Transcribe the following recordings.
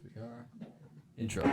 we are. Intro.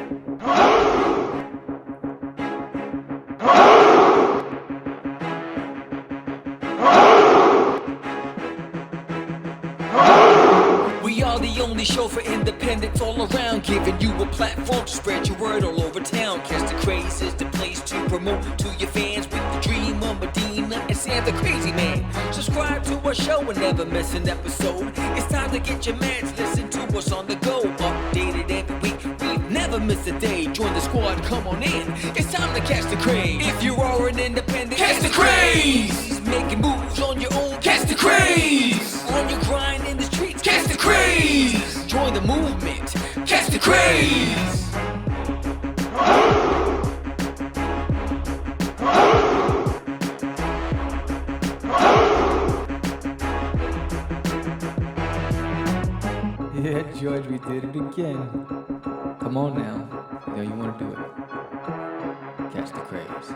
We are the only show for independents all around, giving you a platform to spread your word all over town. Cast the Craze is the place to promote to your fans with the dream of Medina and Sam the Crazy Man. Subscribe to our show and never miss an episode. It's time to get your meds, listen to us on the go. Updated every week, we never miss a day. Join the squad, come on in. It's time to catch the Craze. If you are an independent, catch the Craze. Making moves on your own, catch the Craze. On your grind in the streets, catch the Craze. Join the movement, catch the Craze. Yeah, George, we did it again. Come on now. You know you want to do it. Catch the Craze.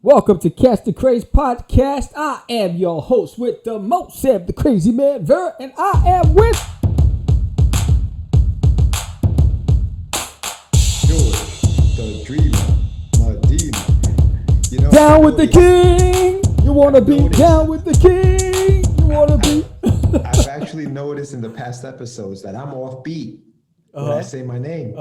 Welcome to Catch the Craze podcast. I am your host with the most, Sam the Crazy Man, Ver, and I am with George, the dreamer, Medina. You know, Down with the King. You want to be down with the King. You want to be. I've actually noticed in the past episodes that I'm off beat when I say my name.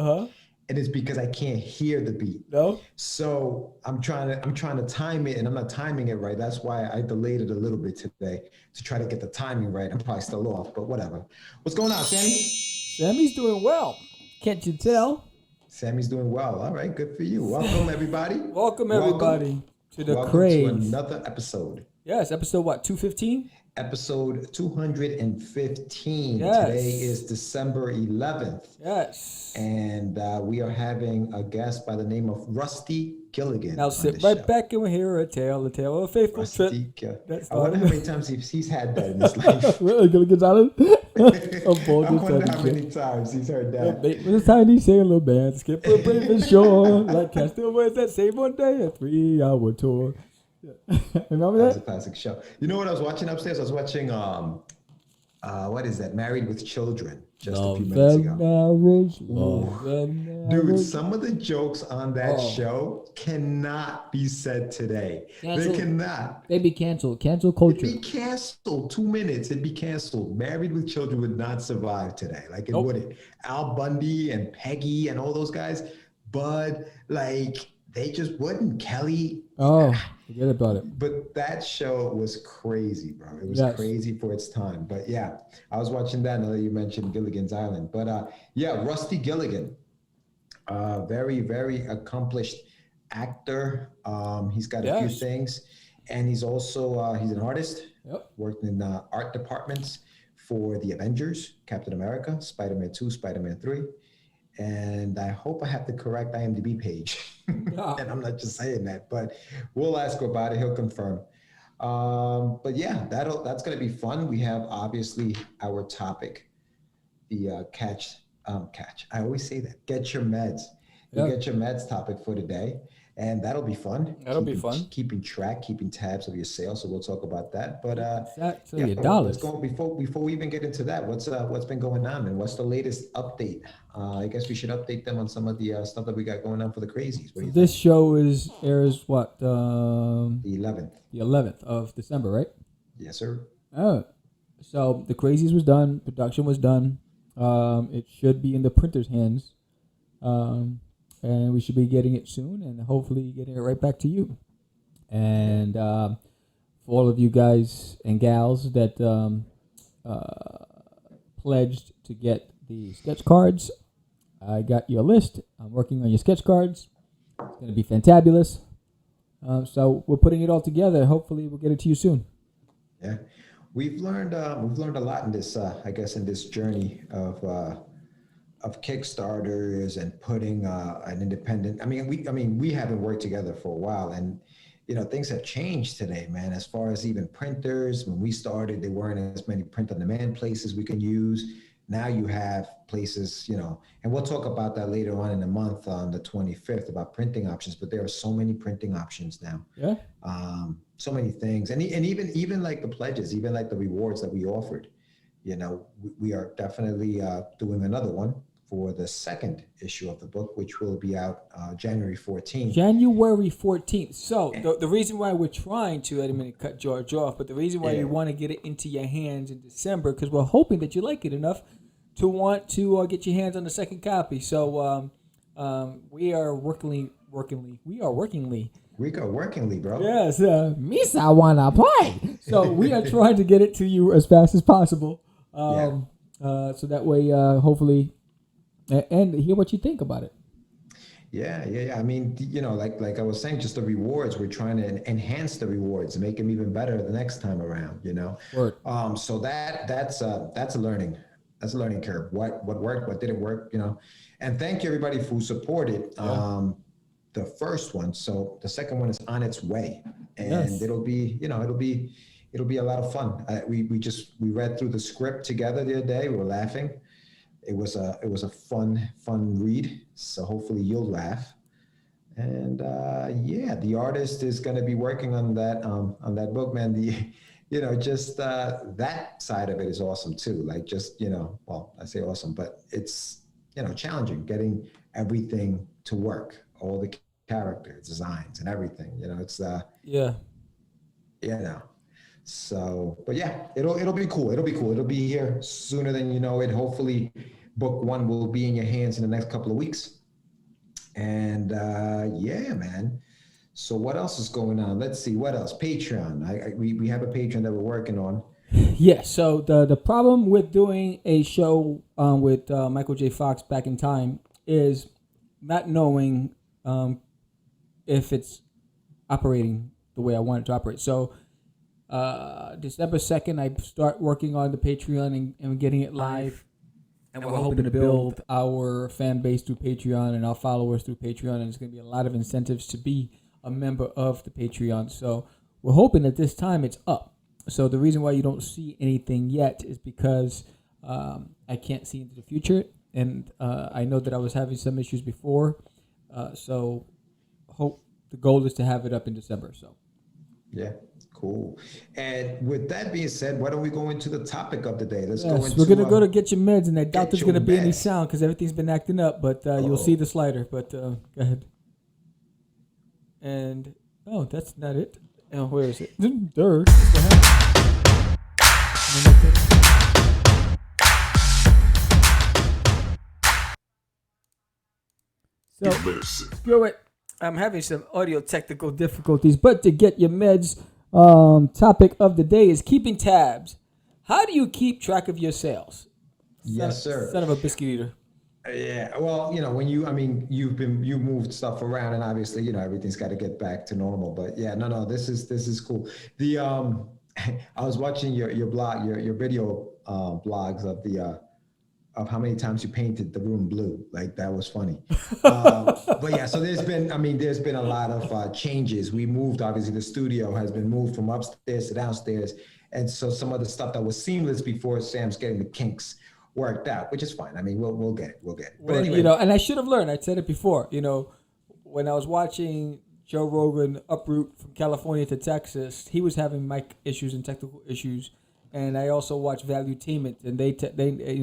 And it's because I can't hear the beat. No? So I'm trying to time it, and I'm not timing it right. That's why I delayed it a little bit today to try to get the timing right. I'm probably still off, but whatever. What's going on, Sammy? Sammy's doing well. Can't you tell? Sammy's doing well. All right, good for you. Welcome, everybody. Welcome everybody to the Welcome Craze. to another episode. Yes, episode what, 215? Episode 215. Yes. Today is December 11th. Yes. And we are having a guest by the name of Rusty Gilligan. Now sit right back and we'll hear a tale of a faithful trip. I wonder how many times he's had that in his life. Really, Gilligan's Island? I wonder how many times he's heard that. It's tiny sailor man, skip a brave shore, like castaways that save one day, a 3-hour tour. Remember that? That's a classic show. You know what I was watching upstairs? I was watching what is that? Married with Children, just a few minutes ago. Dude, some of the jokes on that show cannot be said today. Canceled. They cannot. They'd be canceled. Cancel culture. It'd be canceled. 2 minutes. It'd be canceled. Married with Children would not survive today. Like it wouldn't. Al Bundy and Peggy and all those guys, Bud, like they just wouldn't. Kelly. Oh, forget about it. But that show was crazy, bro. It was crazy for its time. But yeah, I was watching that now that you mentioned Gilligan's Island. But yeah, Rusty Gilligan, very, very accomplished actor. He's got a few things. And he's also, he's an artist. Yep. Worked in art departments for the Avengers, Captain America, Spider-Man 2, Spider-Man 3. And I hope I have the correct IMDb page. And I'm not just saying that, but we'll ask about it. He'll confirm. But yeah, that's going to be fun. We have obviously our topic, the catch. I always say that. Get your meds. You get your meds topic for today. And that'll be fun. Be fun. Keeping track, keeping tabs of your sales. So we'll talk about that. But your dollars. Let's go before we even get into that. What's been going on and what's the latest update? I guess we should update them on some of the stuff that we got going on for the crazies. What do you This think? show airs what? The 11th. The 11th of December, right? Yes, sir. Oh, so the Crazies was done. Production was done. It should be in the printer's hands. And we should be getting it soon and hopefully getting it right back to you. And for all of you guys and gals that pledged to get the sketch cards, I got your list. I'm working on your sketch cards. It's going to be fantabulous. So we're putting it all together. Hopefully we'll get it to you soon. Yeah. We've learned a lot in this, I guess, in this journey of Kickstarters and putting an independent. I mean, we haven't worked together for a while, and things have changed today, man. As far as even printers, when we started, there weren't as many print-on-demand places we can use. Now you have places, and we'll talk about that later on in the month on the 25th about printing options. But there are so many printing options now. Yeah. so many things, and even like the pledges, even like the rewards that we offered. We are definitely doing another one for the second issue of the book, which will be out January 14th. January 14th. So the reason why we're trying to, I didn't mean to cut George off, but the reason why we want to get it into your hands in December, because we're hoping that you like it enough to want to get your hands on the second copy. So we are workingly, bro. Yes, Misa wanna play. So we are trying to get it to you as fast as possible. So that way, hopefully, and hear what you think about it. Yeah. I mean, like I was saying, just the rewards. We're trying to enhance the rewards, make them even better the next time around. Word. So that's a learning curve. What worked, what didn't work. And thank you everybody who supported. The first one. So the second one is on its way, and it'll be a lot of fun. We read through the script together the other day. We were laughing. It was a fun read. So hopefully you'll laugh. And the artist is going to be working on that book, man. That side of it is awesome too. Like I say awesome, but it's challenging getting everything to work. All the character designs and everything, it's so, but it'll be cool. It'll be here sooner than you know it. Hopefully book one will be in your hands in the next couple of weeks. And man, so what else is going on? Let's see, what else? Patreon. We have a Patreon that we're working on. Yes. So the problem with doing a show with Michael J. Fox back in time is not knowing if it's operating the way I want it to operate. So December 2nd, I start working on the Patreon and getting it live. And we're hoping to build our fan base through Patreon and our followers through Patreon. And there's going to be a lot of incentives to be a member of the Patreon. So we're hoping that this time it's up. So the reason why you don't see anything yet is because I can't see into the future. And I know that I was having some issues before. So hope the goal is to have it up in December. So yeah, cool. And with that being said, why don't we go into the topic of the day? We're gonna go to get your meds, and I doubt there's gonna be any sound because everything's been acting up. But you'll see the slider. But go ahead. And that's not it. Oh, where is it? There. So, screw it. I'm having some audio technical difficulties, but to get your meds, topic of the day is keeping tabs. How do you keep track of your sales? Yes, sir. Son of a biscuit eater. Yeah, well, when you moved stuff around, and obviously, everything's got to get back to normal. But yeah, no, this is cool. The I was watching your blog, your video blogs of how many times you painted the room blue. Like that was funny. But yeah, so there's been a lot of changes. We moved, obviously the studio has been moved from upstairs to downstairs. And so some of the stuff that was seamless before, Sam's getting the kinks worked out, which is fine. I mean, we'll get it. But anyway. And I should have learned, I said it before, when I was watching Joe Rogan uproot from California to Texas, he was having mic issues and technical issues. And I also watched Valuetainment, and they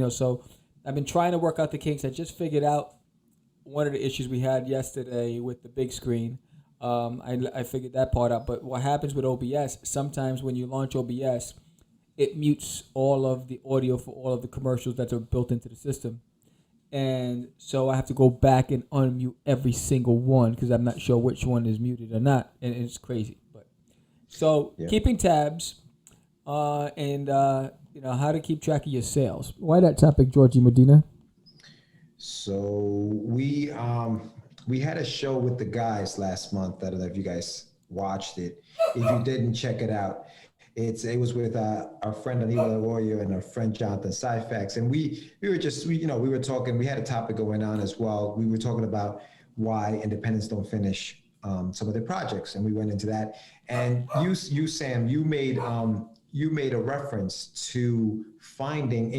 so I've been trying to work out the kinks. I just figured out one of the issues we had yesterday with the big screen. I figured that part out. But what happens with OBS, sometimes when you launch OBS, it mutes all of the audio for all of the commercials that are built into the system. And so I have to go back and unmute every single one because I'm not sure which one is muted or not. And it's crazy. Keeping tabs and how to keep track of your sales. Why that topic, Georgie Medina? So we had a show with the guys last month. I don't know if you guys watched it. If you didn't, check it out. It was with our friend Anila Warrior and our friend Jonathan Syfax, and we were talking. We had a topic going on as well. We were talking about why independents don't finish some of their projects, and we went into that. And you Sam, you made a reference to finding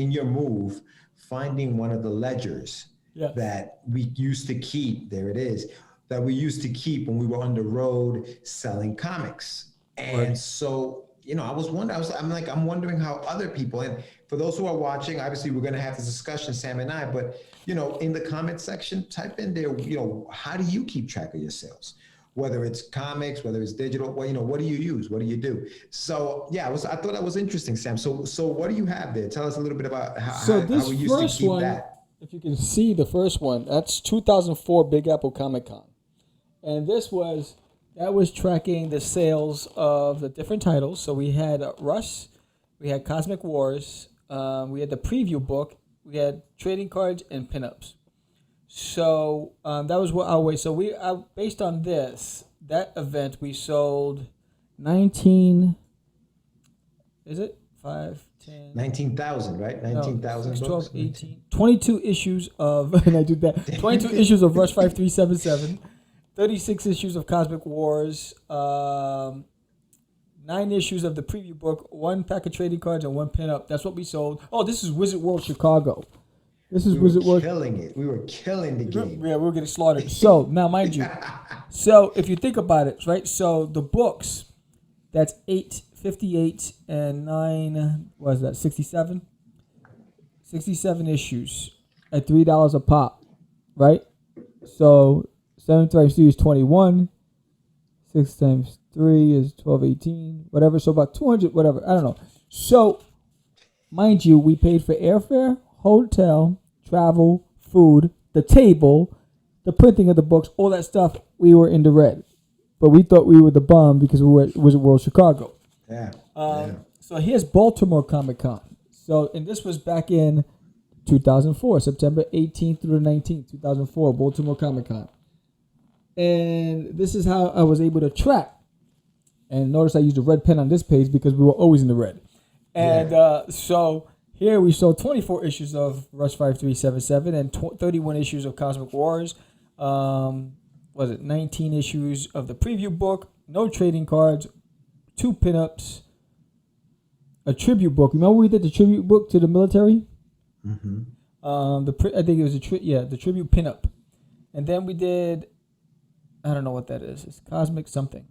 one of the ledgers that we used to keep. There it is, that we used to keep when we were on the road selling comics. And so, I was wondering, I'm wondering how other people, and for those who are watching, obviously we're going to have this discussion, Sam and I, but, in the comment section, type in there, how do you keep track of your sales? Whether it's comics, whether it's digital, what do you use? What do you do? So yeah, I thought that was interesting, Sam. So what do you have there? Tell us a little bit about how we used to keep that. If you can see the first one, that's 2004 Big Apple Comic Con. And that was tracking the sales of the different titles. So we had Rush, we had Cosmic Wars, we had the preview book, we had trading cards and pinups. So that was what our way. So based on that event, we sold 19. Is it 5, 10? 19,000, right? 19,000 no, books. 12, 18, 22 issues of. And I did that. 22 issues of Rush 5377. 36 issues of Cosmic Wars. 9 issues of the preview book. 1 pack of trading cards and 1 pinup. That's what we sold. Oh, this is Wizard World Chicago. This is Wizard World. Killing it. We were killing the game. Yeah, we were getting slaughtered. So now, mind you, so if you think about it, right? So the books, that's 858 and 9. What is that? 67. 67 issues at $3 a pop, right? So 7 times 2 is 21. 6 times 3 is 12, 18, whatever. So about 200, whatever. I don't know. So, mind you, we paid for airfare, hotel, travel, food, the table, the printing of the books, all that stuff. We were in the red. But we thought we were the bum because we were at Wizard World Chicago. Yeah. So here's Baltimore Comic Con. And this was back in 2004, September 18th through the 19th, 2004, Baltimore Comic Con. And this is how I was able to track. And notice I used a red pen on this page because we were always in the red. And so here we sold 24 issues of Rush 5377 and 31 issues of Cosmic Wars. 19 issues of the preview book, no trading cards, 2 pinups, a tribute book. Remember we did the tribute book to the military? Mm-hmm. I think it was the tribute pinup. And then we did, I don't know what that is. It's Cosmic something.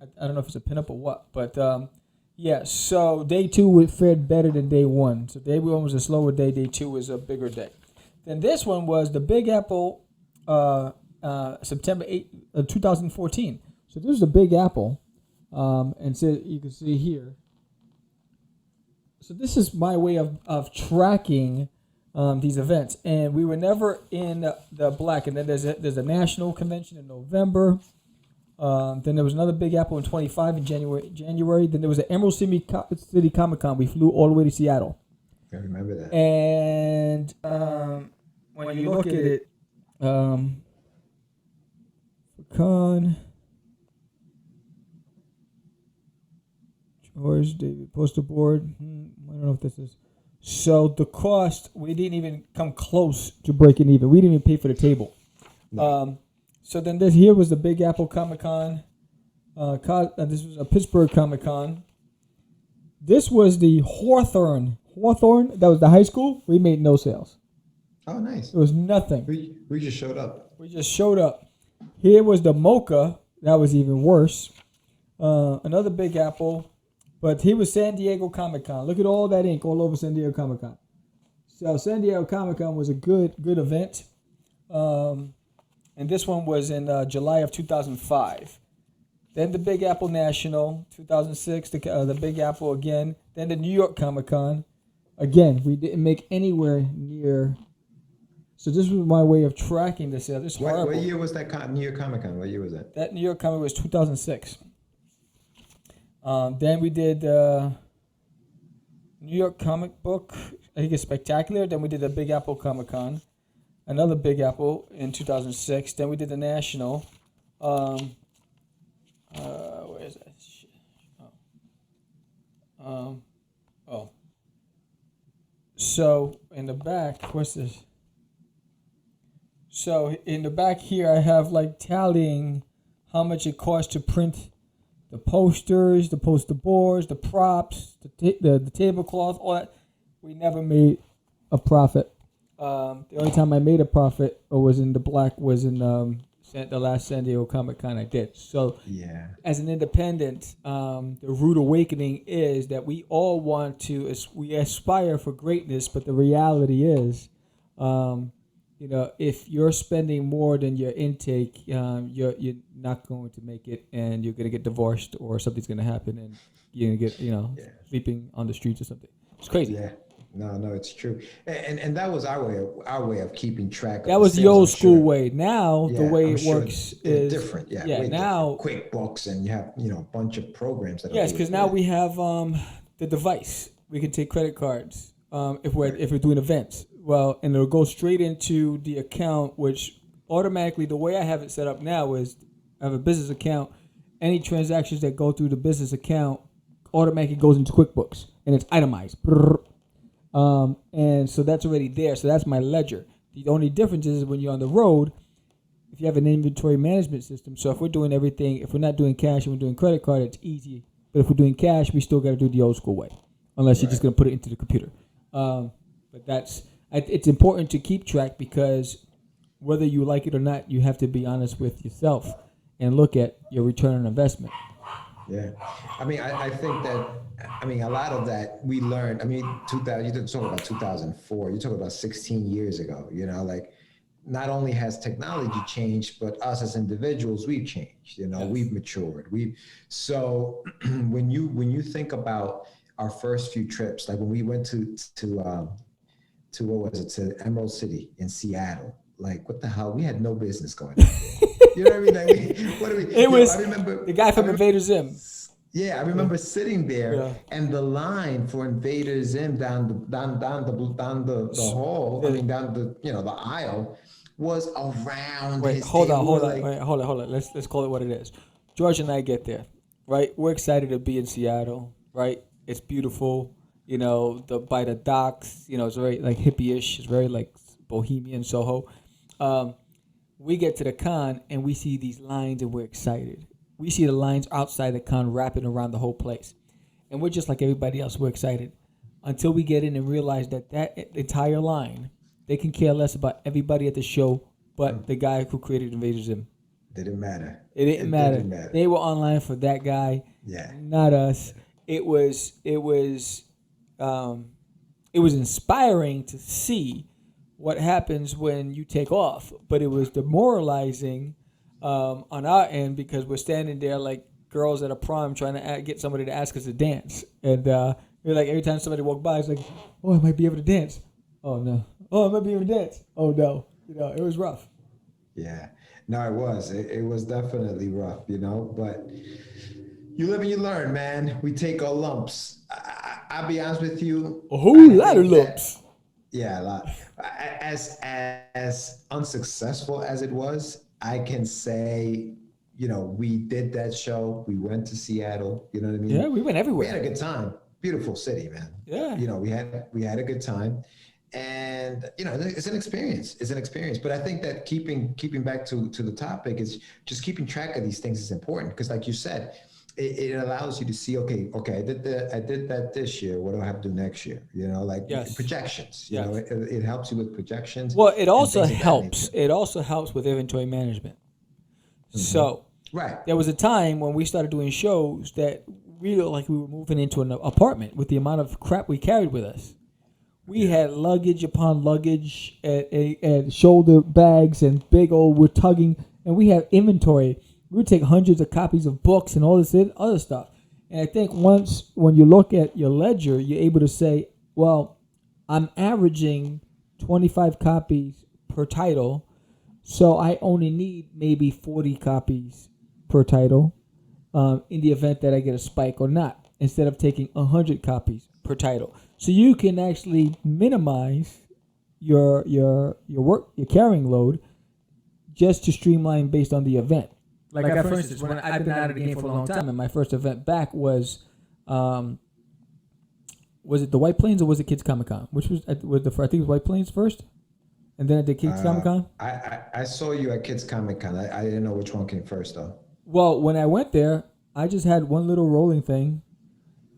I don't know if it's a pinup or what, but so day 2 fared better than day 1. So day 1 was a slower day. Day 2 was a bigger day. Then this one was the Big Apple, September 8, 2014. So this is the Big Apple, and so you can see here. So this is my way of tracking these events, and we were never in the black. And then there's a national convention in November. Then there was another Big Apple in 25 in January. Then there was an Emerald City Comic Con. We flew all the way to Seattle. I remember that. And when you look at it, Con, George, David, poster board. I don't know if this is. So the cost, we didn't even come close to breaking even. We didn't even pay for the table. No. So then here was the Big Apple Comic Con. This was a Pittsburgh Comic Con. This was the Hawthorne. That was the high school. We made no sales. Oh, nice. It was nothing. We just showed up. Here was the Mocha. That was even worse. Another Big Apple. But here was San Diego Comic Con. Look at all that ink all over San Diego Comic Con. So San Diego Comic Con was a good event. And this one was in July of 2005. Then the Big Apple National, 2006, the Big Apple again. Then the New York Comic Con. Again, we didn't make anywhere near. So this was my way of tracking the sales. This is horrible. What year was that New York Comic Con? What year was that? That New York Comic was 2006. Then we did New York Comic Book. I think it's Spectacular. Then we did the Big Apple Comic Con. Another Big Apple in 2006. Then we did the National. Where is that? Shit. So in the back, what's this? So in the back here, I have like tallying how much it costs to print the posters, the poster boards, the props, the tablecloth, all that. We never made a profit. The only time I made a profit was in the black was in the last San Diego Comic Con I did. So Yeah. as an independent, the rude awakening is that we all want to, we aspire for greatness, but the reality is, if you're spending more than your intake, you're not going to make it, and you're going to get divorced, or something's going to happen, and you're going to get, sleeping on the streets or something. It's crazy. Yeah. No, it's true. And that was our way of keeping track of That was the sales, old I'm school sure. way. Now the way I'm it sure works it's is different. Yeah, Yeah, way now different. QuickBooks, and you have a bunch of programs that. yes, because now we have the device. We can take credit cards if we're doing events. Well, and it'll go straight into the account, which automatically, the way I have it set up now is I have a business account. Any transactions that go through the business account automatically goes into QuickBooks, and it's itemized. And so that's already there. So that's my ledger. The only difference is when you're on the road, if you have an inventory management system. So if we're doing everything, if we're not doing cash and we're doing credit card, it's easy. But if we're doing cash, we still got to do the old school way, unless you're just going to put it into the computer. But it's important to keep track, because whether you like it or not, you have to be honest with yourself and look at your return on investment. Yeah, I think that a lot of that we learned. 2000. You talk about 2004. You talk about 16 years ago. Like, not only has technology changed, but us as individuals, we've changed. We've matured. So when you think about our first few trips, like when we went to what was it, to Emerald City in Seattle. Like, what the hell? We had no business going on. You know what I mean? Like, what do we? It was I remember the guy from Invader Zim. Yeah, I remember sitting there, and the line for Invader Zim down the hall. Down the aisle was around. Wait, hold on. Let's call it what it is. George and I get there, right? We're excited to be in Seattle, right? It's beautiful, by the docks. It's very like hippie-ish. It's very like bohemian Soho. We get to the con and we see these lines and we're excited. We see the lines outside the con wrapping around the whole place. And we're just like everybody else. We're excited until we get in and realize that entire line, they can care less about everybody at the show but the guy who created Invader Zim. Didn't matter. It didn't matter. They were online for that guy, not us. It was inspiring to see what happens when you take off, but it was demoralizing on our end, because we're standing there like girls at a prom trying to get somebody to ask us to dance, and we're like, every time somebody walked by, it's like, oh, I might be able to dance. Oh no. Oh, I might be able to dance. Oh no. It was rough. Yeah. No, it was. It was definitely rough. But you live and you learn, man. We take our lumps. I'll be honest with you. A whole lot of lumps. Yeah, a lot. As unsuccessful as it was, I can say, we did that show. We went to Seattle. You know what I mean? Yeah, we went everywhere. We had a good time. Beautiful city, man. Yeah. We had a good time, and it's an experience. It's an experience. But I think that keeping back to the topic is just keeping track of these things is important, because, like you said, it allows you to see, okay, I did that this year. What do I have to do next year? Projections. It helps you with projections. Well, it also helps. It also helps with inventory management. Mm-hmm. So, there was a time when we started doing shows that we looked like we were moving into an apartment with the amount of crap we carried with us. We had luggage upon luggage and shoulder bags and big old, we're tugging, and we had inventory. We would take hundreds of copies of books and all this other stuff. And I think when you look at your ledger, you're able to say, well, I'm averaging 25 copies per title, so I only need maybe 40 copies per title in the event that I get a spike or not, instead of taking 100 copies per title. So you can actually minimize your work, your carrying load, just to streamline based on the event. Like for instance, when I've been out of the game for a long time, and my first event back was it the White Plains or was it Kids Comic Con? Which was I think it was White Plains first, and then I did Kids Comic Con. I saw you at Kids Comic Con. I didn't know which one came first though. Well, when I went there, I just had one little rolling thing.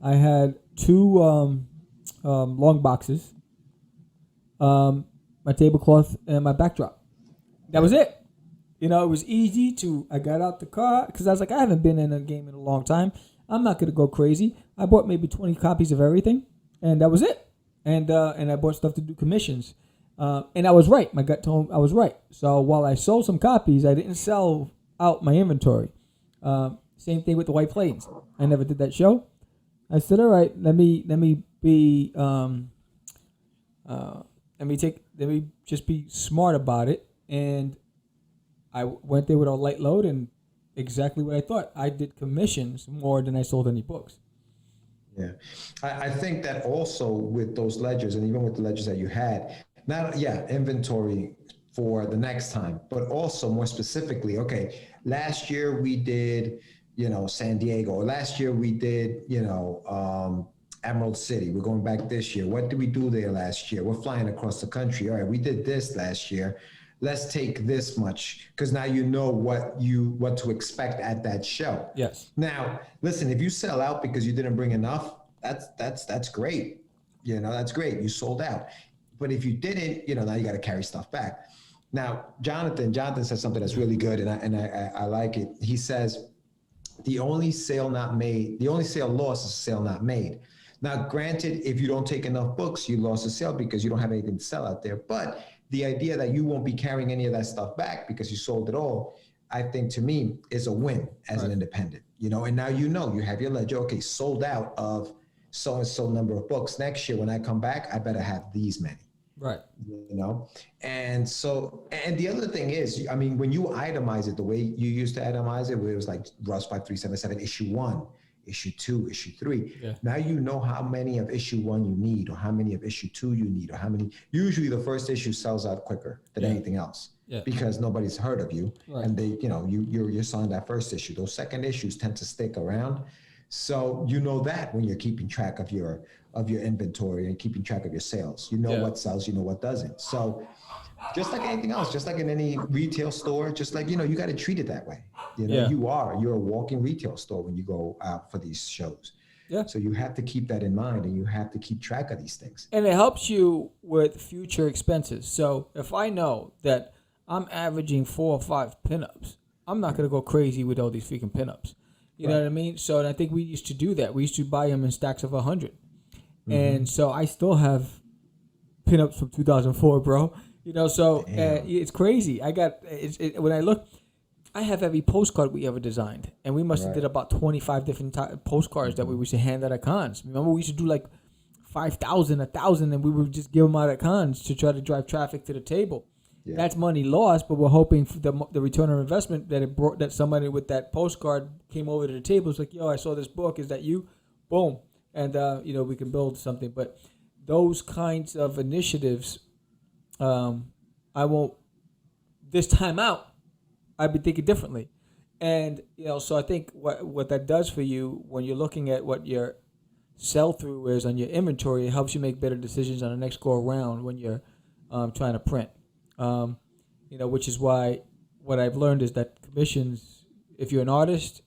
I had two long boxes, my tablecloth, and my backdrop. That was it. You know, it was easy I got out the car because I was like, I haven't been in a game in a long time. I'm not going to go crazy. I bought maybe 20 copies of everything, and that was it. And I bought stuff to do commissions. And I was right. My gut told me I was right. So while I sold some copies, I didn't sell out my inventory. Same thing with the White Plains. I never did that show. I said, all right, let me just be smart about it. And I went there with a light load and exactly what I thought. I did commissions more than I sold any books. Yeah. I think that also with those ledgers, and even with the ledgers that you had, inventory for the next time, but also more specifically, okay, last year we did, San Diego, or last year we did, Emerald City. We're going back this year. What did we do there last year? We're flying across the country. All right, we did this last year. Let's take this much, because now you know what to expect at that show. Yes. Now, listen, if you sell out because you didn't bring enough, that's great. That's great. You sold out. But if you didn't, now you got to carry stuff back. Now, Jonathan says something that's really good, and I like it. He says, the only sale lost is a sale not made. Now, granted, if you don't take enough books, you lost a sale because you don't have anything to sell out there. But the idea that you won't be carrying any of that stuff back because you sold it all, I think to me is a win as an independent, and now you have your ledger, okay, sold out of so-and-so number of books. Next year when I come back, I better have these many. Right. And the other thing is, when you itemize it the way you used to itemize it, where it was like Russ 5377, issue 1, issue 2, issue 3. Yeah. Now you know how many of issue 1 you need, or how many of issue 2 you need, or how many. Usually the first issue sells out quicker than anything else, because nobody's heard of you, and they, you're selling that first issue. Those second issues tend to stick around, so that when you're keeping track of your inventory and keeping track of your sales, what sells, what doesn't. So just like anything else, just like in any retail store, just like, you got to treat it that way. You're a walking retail store when you go out for these shows. Yeah. So you have to keep that in mind, and you have to keep track of these things. And it helps you with future expenses. So if I know that I'm averaging 4 or 5 pinups, I'm not going to go crazy with all these freaking pinups. You know what I mean? So and I think we used to do that. We used to buy them in stacks of 100. Mm-hmm. And so I still have pinups from 2004, bro. So it's crazy. When I look, I have every postcard we ever designed, and we must have did about 25 different postcards that we used to hand out at cons. Remember, we used to do like 5,000, 1,000, and we would just give them out at cons to try to drive traffic to the table. Yeah. That's money lost, but we're hoping for the return on investment that it brought, that somebody with that postcard came over to the table. It's like, yo, I saw this book. Is that you? Boom. And, we can build something. But those kinds of initiatives, I won't, this time out, I'd be thinking differently. And, so I think what that does for you when you're looking at what your sell-through is on your inventory, it helps you make better decisions on the next go-around when you're trying to print. Which is why what I've learned is that commissions, if you're an artist,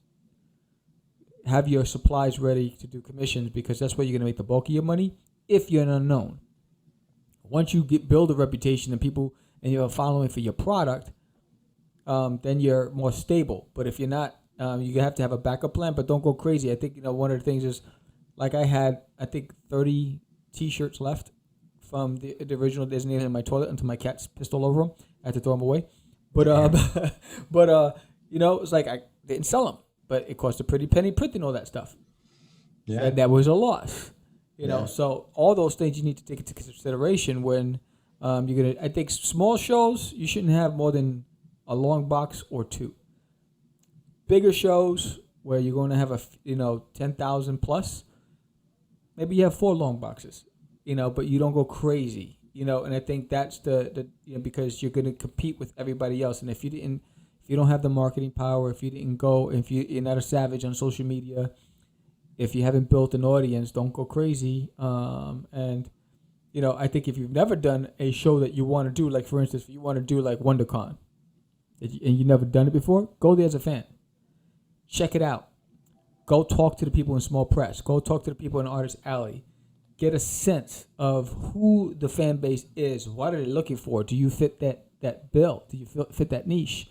have your supplies ready to do commissions, because that's where you're going to make the bulk of your money if you're an unknown. Once you build a reputation and people and you're following for your product, then you're more stable. But if you're not, you have to have a backup plan, but don't go crazy. I think, one of the things is, like I had, 30 T-shirts left from the original Disney in my toilet until my cat's pissed all over them. I had to throw them away. But it's like I didn't sell them, but it cost a pretty penny printing all that stuff. Yeah. And that was a loss. So all those things you need to take into consideration when you're going to, I think small shows, you shouldn't have more than a long box or 2. Bigger shows where you're going to have 10,000 plus, maybe you have 4 long boxes. But you don't go crazy, and I think that's the because you're going to compete with everybody else. And if you don't have the marketing power, if you're not a savage on social media, if you haven't built an audience, don't go crazy. I think if you've never done a show that you want to do, like for instance, if you want to do like WonderCon, and you've never done it before, go there as a fan. Check it out. Go talk to the people in small press. Go talk to the people in Artist Alley. Get a sense of who the fan base is. What are they looking for? Do you fit that bill? Do you fit that niche?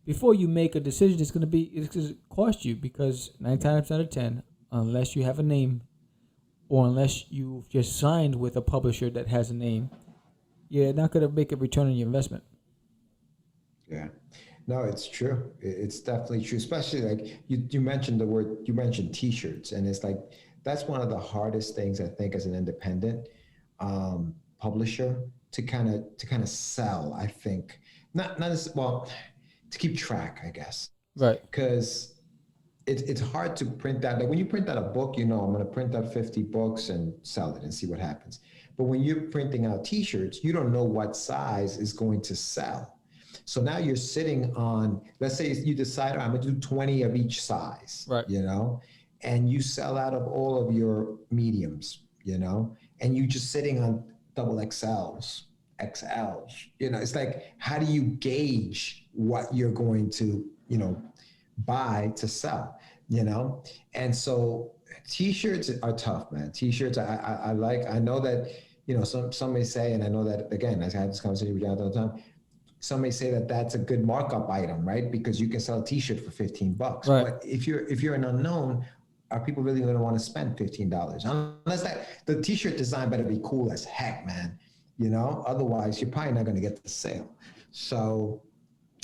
before you make a decision, it's going to cost you, because 9 times out of 10, unless you have a name, or unless you've just signed with a publisher that has a name, you're not going to make a return on your investment. Yeah. No, it's true. It's definitely true. Especially like you mentioned you mentioned T-shirts, and it's like that's one of the hardest things I think as an independent publisher to kind of sell. I think not as well to keep track, I guess. Right. Because it's hard to print out. Like when you print out a book, I'm going to print out 50 books and sell it and see what happens. But when you're printing out T-shirts, you don't know what size is going to sell. So now you're sitting on, let's say you decide, I'm going to do 20 of each size, right. And you sell out of all of your mediums, and you're just sitting on double XLs. It's like, how do you gauge what you're going to, buy to sell, And so T-shirts are tough, man. T-shirts, I know that, some may say, and I know that, again, I had this conversation with Jonathan all the time, some may say that that's a good markup item, right? Because you can sell a T-shirt for $15. Right. But if you're an unknown, are people really going to want to spend $15? Unless the T-shirt design better be cool as heck, man. Otherwise you're probably not going to get the sale. So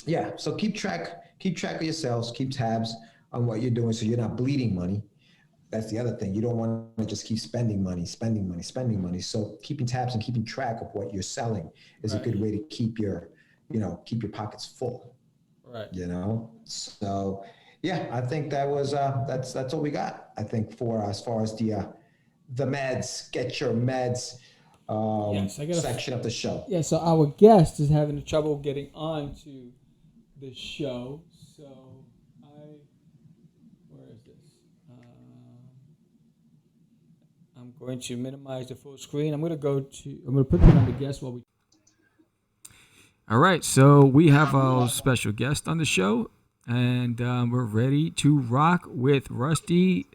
yeah, so keep track of your sales, keep tabs on what you're doing so you're not bleeding money. That's the other thing. You don't want to just keep spending money. So keeping tabs and keeping track of what you're selling is a good way to keep your pockets full. Right. So yeah, I think that was that's all we got. I think for as far as the meds, get your meds section of the show. Yeah, so our guest is having trouble getting on to the show. So where is this? I'm going to minimize the full screen. I'm going to put you on the guest while we. All right, so we have our special guest on the show, and we're ready to rock with Rusty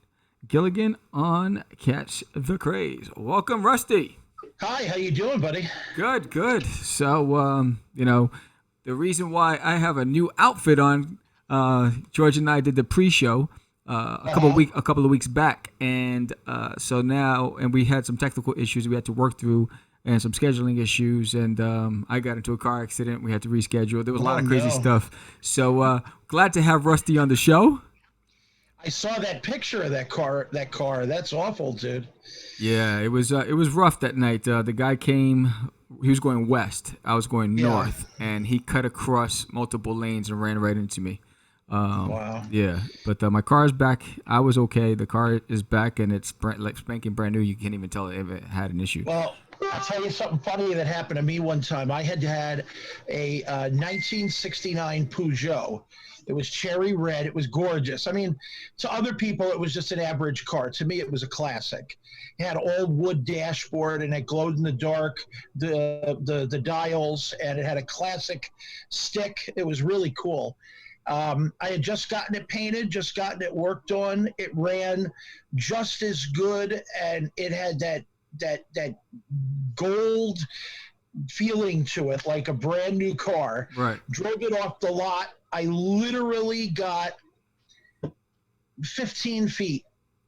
Gilligan on Catch the Craze. Welcome, Rusty. Hi, how you doing, buddy? Good. So, the reason why I have a new outfit on, George and I did the pre-show a couple of weeks back, and so now, and we had some technical issues we had to work through, and some scheduling issues, and I got into a car accident. We had to reschedule. There was a lot of crazy stuff. So glad to have Rusty on the show. I saw that picture of that car. That's awful, dude. Yeah, it was rough that night. The guy came. He was going west. I was going north, and he cut across multiple lanes and ran right into me. Wow. Yeah, but my car is back. I was okay. The car is back, and it's like spanking brand new. You can't even tell if it had an issue. Well, I'll tell you something funny that happened to me one time. I had a 1969 Peugeot. It was cherry red. It was gorgeous. I mean, to other people, it was just an average car. To me, it was a classic. It had all wood dashboard, and it glowed in the dark, the dials, and it had a classic stick. It was really cool. I had just gotten it painted, just gotten it worked on. It ran just as good, and it had that gold feeling to it, like a brand new car. Right. Drove it off the lot. I literally got 15 feet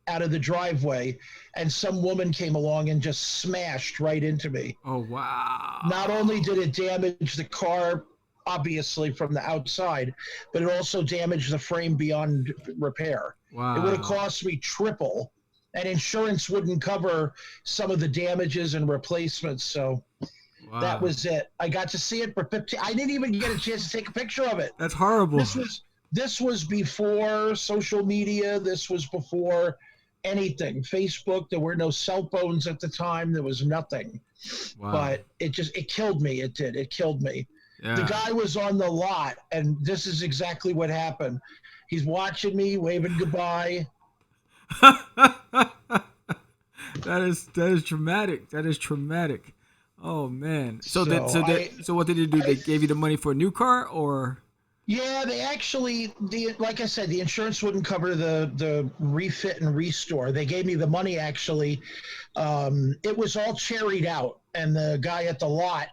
out of the driveway, and some woman came along and just smashed right into me. Oh, wow. Not only did it damage the car, obviously, from the outside, but it also damaged the frame beyond repair. Wow. It would have cost me triple, and insurance wouldn't cover some of the damages and replacements, so... Wow. That was it. I got to see it for 15. I didn't even get a chance to take a picture of it. That's horrible. This was before social media. This was before anything. Facebook. There were no cell phones at the time. There was nothing. Wow. But it killed me. It did. It killed me. Yeah. The guy was on the lot, and this is exactly what happened. He's watching me, waving goodbye. That is traumatic. That is traumatic. Oh man! So what did they do? They gave you the money for a new car, or? Yeah, they actually, like I said, the insurance wouldn't cover the refit and restore. They gave me the money actually. It was all cherried out, and the guy at the lot,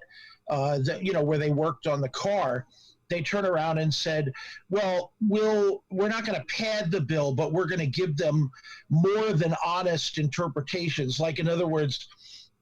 where they worked on the car, they turn around and said, well, we're not going to pad the bill, but we're going to give them more than honest interpretations. Like, in other words,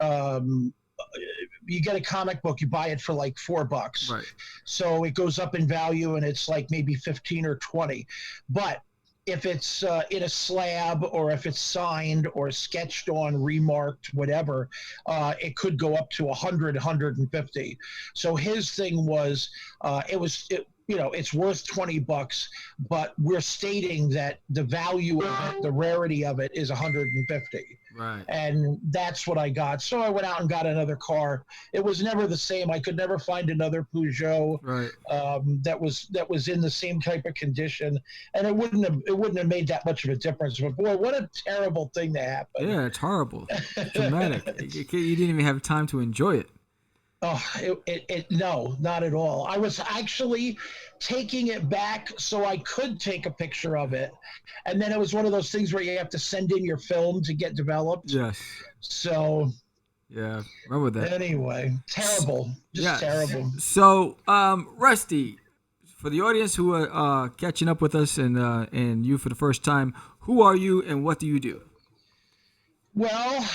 you get a comic book, you buy it for like $4. Right. So it goes up in value and it's like maybe 15 or 20. But if it's in a slab, or if it's signed or sketched on, remarked, whatever, it could go up to 100, 150. So his thing was, it's worth $20, but we're stating that the value of it, the rarity of it, is 150. Right. And that's what I got. So I went out and got another car. It was never the same. I could never find another Peugeot Right. that was in the same type of condition, and it wouldn't have made that much of a difference. But boy, what a terrible thing to happen! Yeah, it's horrible. It's dramatic. You didn't even have time to enjoy it. Oh, no, not at all. I was actually taking it back so I could take a picture of it. And then it was one of those things where you have to send in your film to get developed. Yes. So. Yeah, remember that. Anyway, terrible. Just terrible. So, Rusty, for the audience who are catching up with us and you for the first time, who are you and what do you do? Well,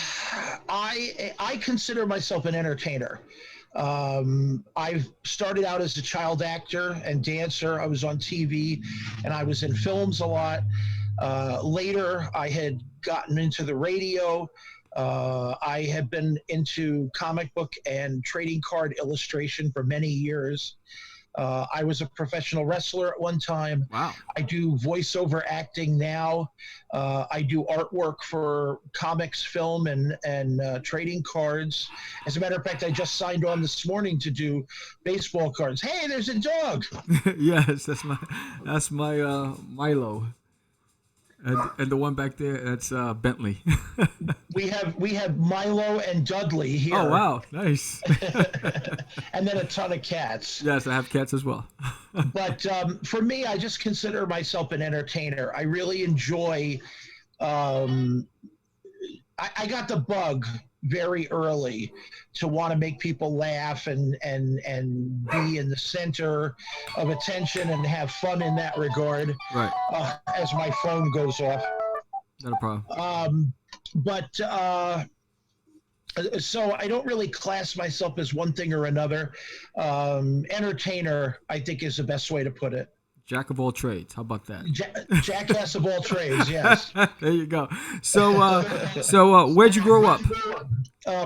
I consider myself an entertainer. I've started out as a child actor and dancer. I was on TV and I was in films a lot. Later, I had gotten into the radio. I had been into comic book and trading card illustration for many years. I was a professional wrestler at one time. Wow. I do voiceover acting now. I do artwork for comics, film, and trading cards. As a matter of fact, I just signed on this morning to do baseball cards. Hey, there's a dog. Yes, that's my Milo. And the one back there, that's Bentley. We have Milo and Dudley here. Oh, wow. Nice. And then a ton of cats. Yes, I have cats as well. But for me, I just consider myself an entertainer. I really enjoy I got the bug very early to want to make people laugh and be in the center of attention and have fun in that regard. Right. As my phone goes off. Not a problem. So I don't really class myself as one thing or another. Entertainer, I think, is the best way to put it. Jack of all trades. How about that? Jackass of all trades, yes. There you go. So where'd you grow up?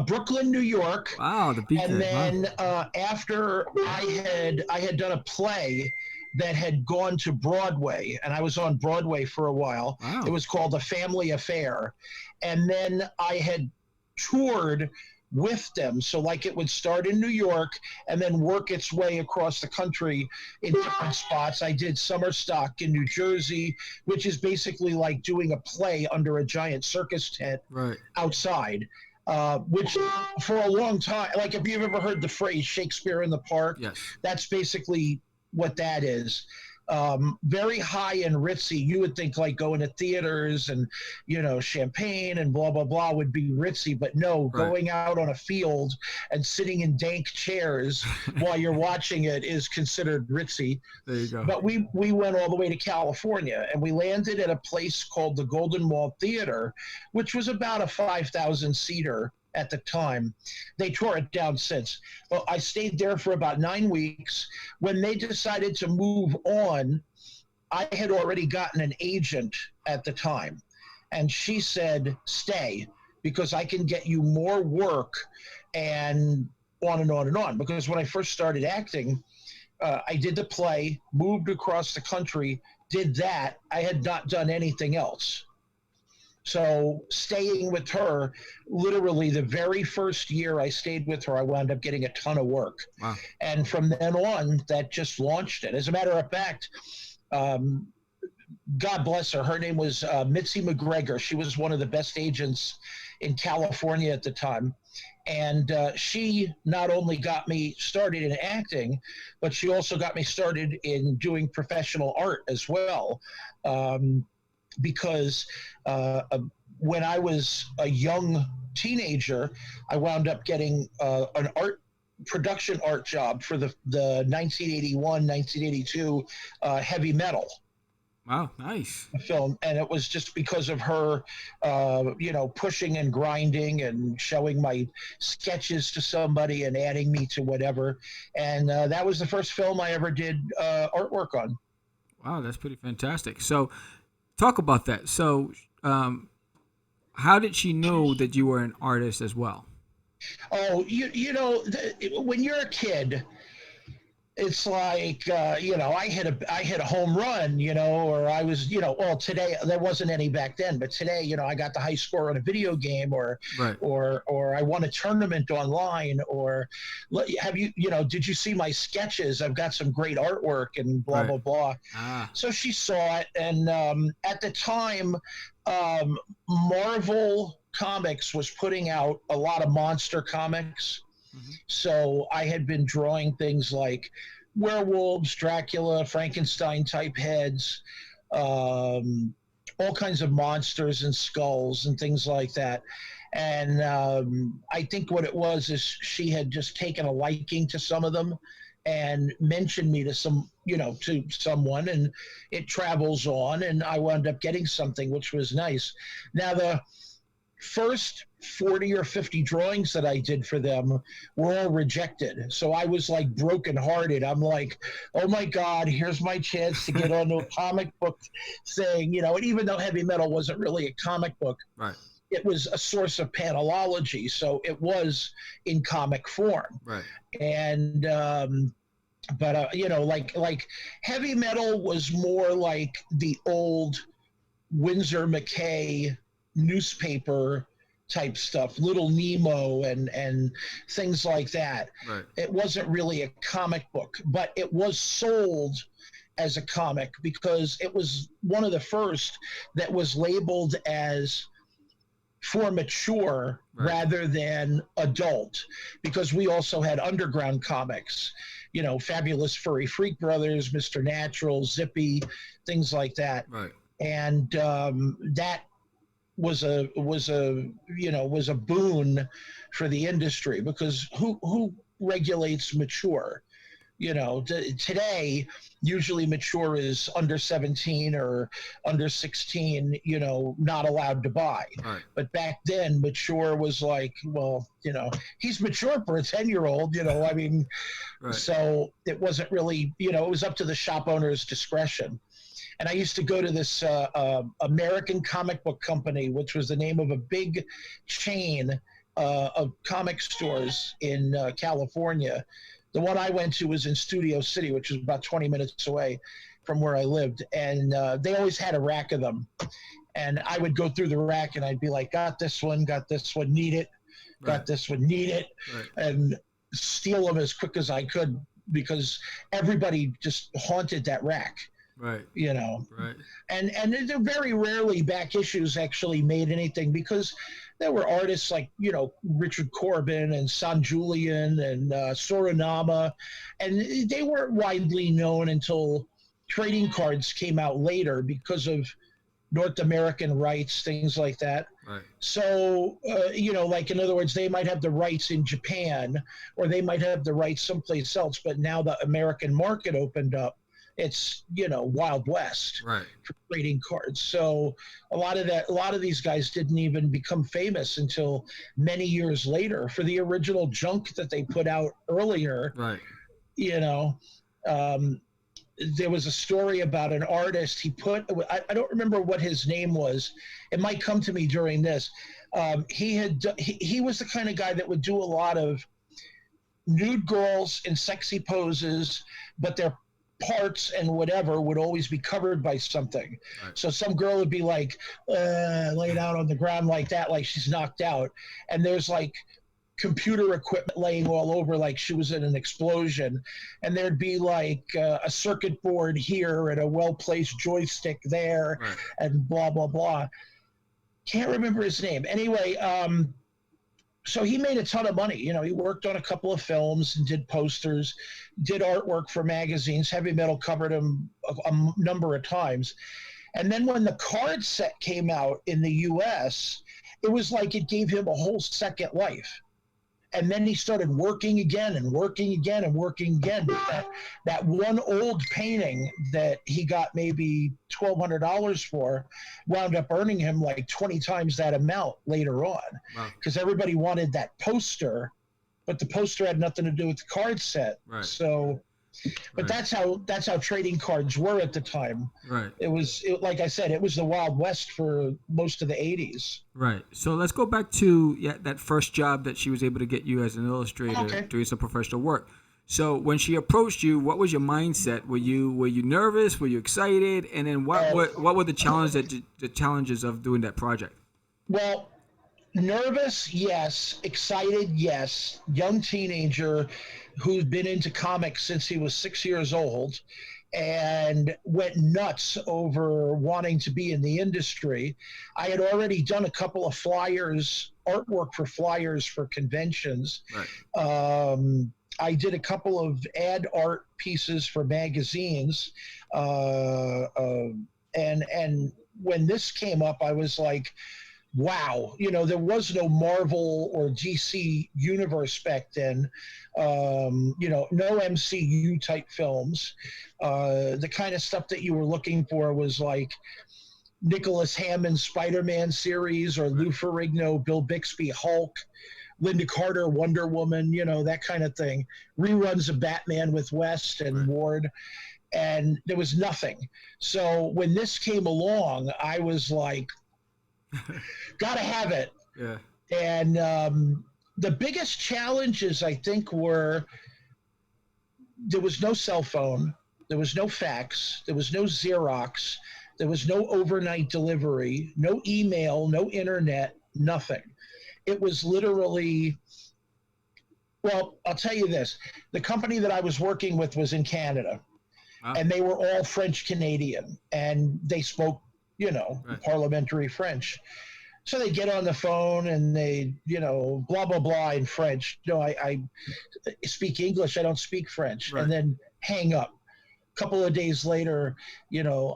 Brooklyn, New York. Wow, the beat. And then after I had done a play that had gone to Broadway, and I was on Broadway for a while. Wow. It was called A Family Affair. And then I had toured with them. So like it would start in New York and then work its way across the country in different spots. I did summer stock in New Jersey, which is basically like doing a play under a giant circus tent outside. Which for a long time, like if you've ever heard the phrase Shakespeare in the Park, yes, that's basically what that is. Very high and ritzy. You would think like going to theaters and, champagne and blah, blah, blah would be ritzy, but no, going out on a field and sitting in dank chairs while you're watching it is considered ritzy. There you go. But we went all the way to California and we landed at a place called the Golden Mall Theater, which was about a 5,000 seater at the time. They tore it down since. Well, I stayed there for about 9 weeks. When they decided to move on, I had already gotten an agent at the time. And she said, stay, because I can get you more work, and on and on and on. Because when I first started acting, I did the play, moved across the country, did that. I had not done anything else. So staying with her, literally the very first year I stayed with her, I wound up getting a ton of work. Wow. And from then on, that just launched it. As a matter of fact, God bless her. Her name was Mitzi McGregor. She was one of the best agents in California at the time. And she not only got me started in acting, but she also got me started in doing professional art as well. Because when I was a young teenager, I wound up getting an art production art job for the 1981, 1982 Heavy Metal Wow, nice. film, and it was just because of her, pushing and grinding and showing my sketches to somebody and adding me to whatever, and that was the first film I ever did artwork on. Wow, that's pretty fantastic. So, talk about that. So, how did she know that you were an artist as well? Oh, when you're a kid, it's like I hit a home run, or I was, well, today there wasn't any back then, but today, I got the high score on a video game, or Right. or I won a tournament online, or did you see my sketches? I've got some great artwork and blah Right. blah blah. Ah, So she saw it, and at the time, Marvel Comics was putting out a lot of monster comics. So I had been drawing things like werewolves, Dracula, Frankenstein type heads, all kinds of monsters and skulls and things like that. And I think what it was is she had just taken a liking to some of them and mentioned me to to someone, and it travels on, and I wound up getting something, which was nice. Now, the first 40 or 50 drawings that I did for them were all rejected. So I was like brokenhearted. I'm like, oh my God, here's my chance to get onto a comic book thing, and even though Heavy Metal wasn't really a comic book, right. it was a source of panelology. So it was in comic form. Right. And, but like Heavy Metal was more like the old Winsor McKay newspaper type stuff, Little Nemo and things like that. Right. It wasn't really a comic book, but it was sold as a comic because it was one of the first that was labeled as for mature rather than adult, because we also had underground comics, Fabulous Furry Freak Brothers, Mr. Natural, Zippy, things like that. Right. And that was a boon for the industry, because who regulates mature? Today usually mature is under 17 or under 16, not allowed to buy. Right. But back then mature was like, well, he's mature for a 10-year-old, I mean, Right. So it wasn't really, it was up to the shop owner's discretion. And I used to go to this American comic book company, which was the name of a big chain of comic stores in California. The one I went to was in Studio City, which was about 20 minutes away from where I lived. And they always had a rack of them. And I would go through the rack and I'd be like, got this one, need it, got this one, need it, and steal them as quick as I could, because everybody just haunted that rack. Right. Right. And very rarely back issues actually made anything, because there were artists like, Richard Corbin and San Julian and Soranama, and they weren't widely known until trading cards came out later because of North American rights, things like that. Right. So, like, in other words, they might have the rights in Japan, or they might have the rights someplace else, but now the American market opened up. It's, Wild West Right. for trading cards. So a lot of these guys didn't even become famous until many years later for the original junk that they put out earlier. Right. There was a story about an artist. I don't remember what his name was. It might come to me during this. He was the kind of guy that would do a lot of nude girls in sexy poses, but their parts and whatever would always be covered by something. Right. So some girl would be like laid out on the ground like that, like she's knocked out, and there's like computer equipment laying all over, like she was in an explosion, and there'd be like a circuit board here and a well-placed joystick there. Right. And blah blah blah. Can't remember his name. Anyway, so he made a ton of money. He worked on a couple of films and did posters, did artwork for magazines. Heavy Metal covered him a number of times. And then when the card set came out in the US, it was like it gave him a whole second life. And then he started working again and working again and working again. That one old painting that he got maybe $1,200 for wound up earning him like 20 times that amount later on, because everybody wanted that poster, but the poster had nothing to do with the card set. Right. So, but that's how trading cards were at the time. Right. Like I said, it was the Wild West for most of the 80s. Right. So let's go back to that first job that she was able to get you as an illustrator, doing some professional work. So when she approached you, what was your mindset? Were you nervous? Were you excited? And then what were the challenges of doing that project? Well, nervous, yes. Excited, yes. Young teenager who's been into comics since he was 6 years old and went nuts over wanting to be in the industry. I had already done a couple of artwork for flyers for conventions. Right. I did a couple of ad art pieces for magazines. And when this came up, I was like, wow, there was no Marvel or DC universe back then. No MCU type films. The kind of stuff that you were looking for was like Nicholas Hammond's Spider-Man series, or Lou Ferrigno, Bill Bixby, Hulk, Linda Carter, Wonder Woman, that kind of thing. Reruns of Batman with West and Ward. And there was nothing. So when this came along, I was like, gotta have it. Yeah. And the biggest challenges, I think, were there was no cell phone, there was no fax, there was no Xerox, there was no overnight delivery, no email, no internet, nothing. It was literally, well, I'll tell you this. The company that I was working with was in Canada, and they were all French Canadian, and they spoke parliamentary French. So they get on the phone and they, blah, blah, blah in French. I speak English. I don't speak French. And then hang up. A couple of days later,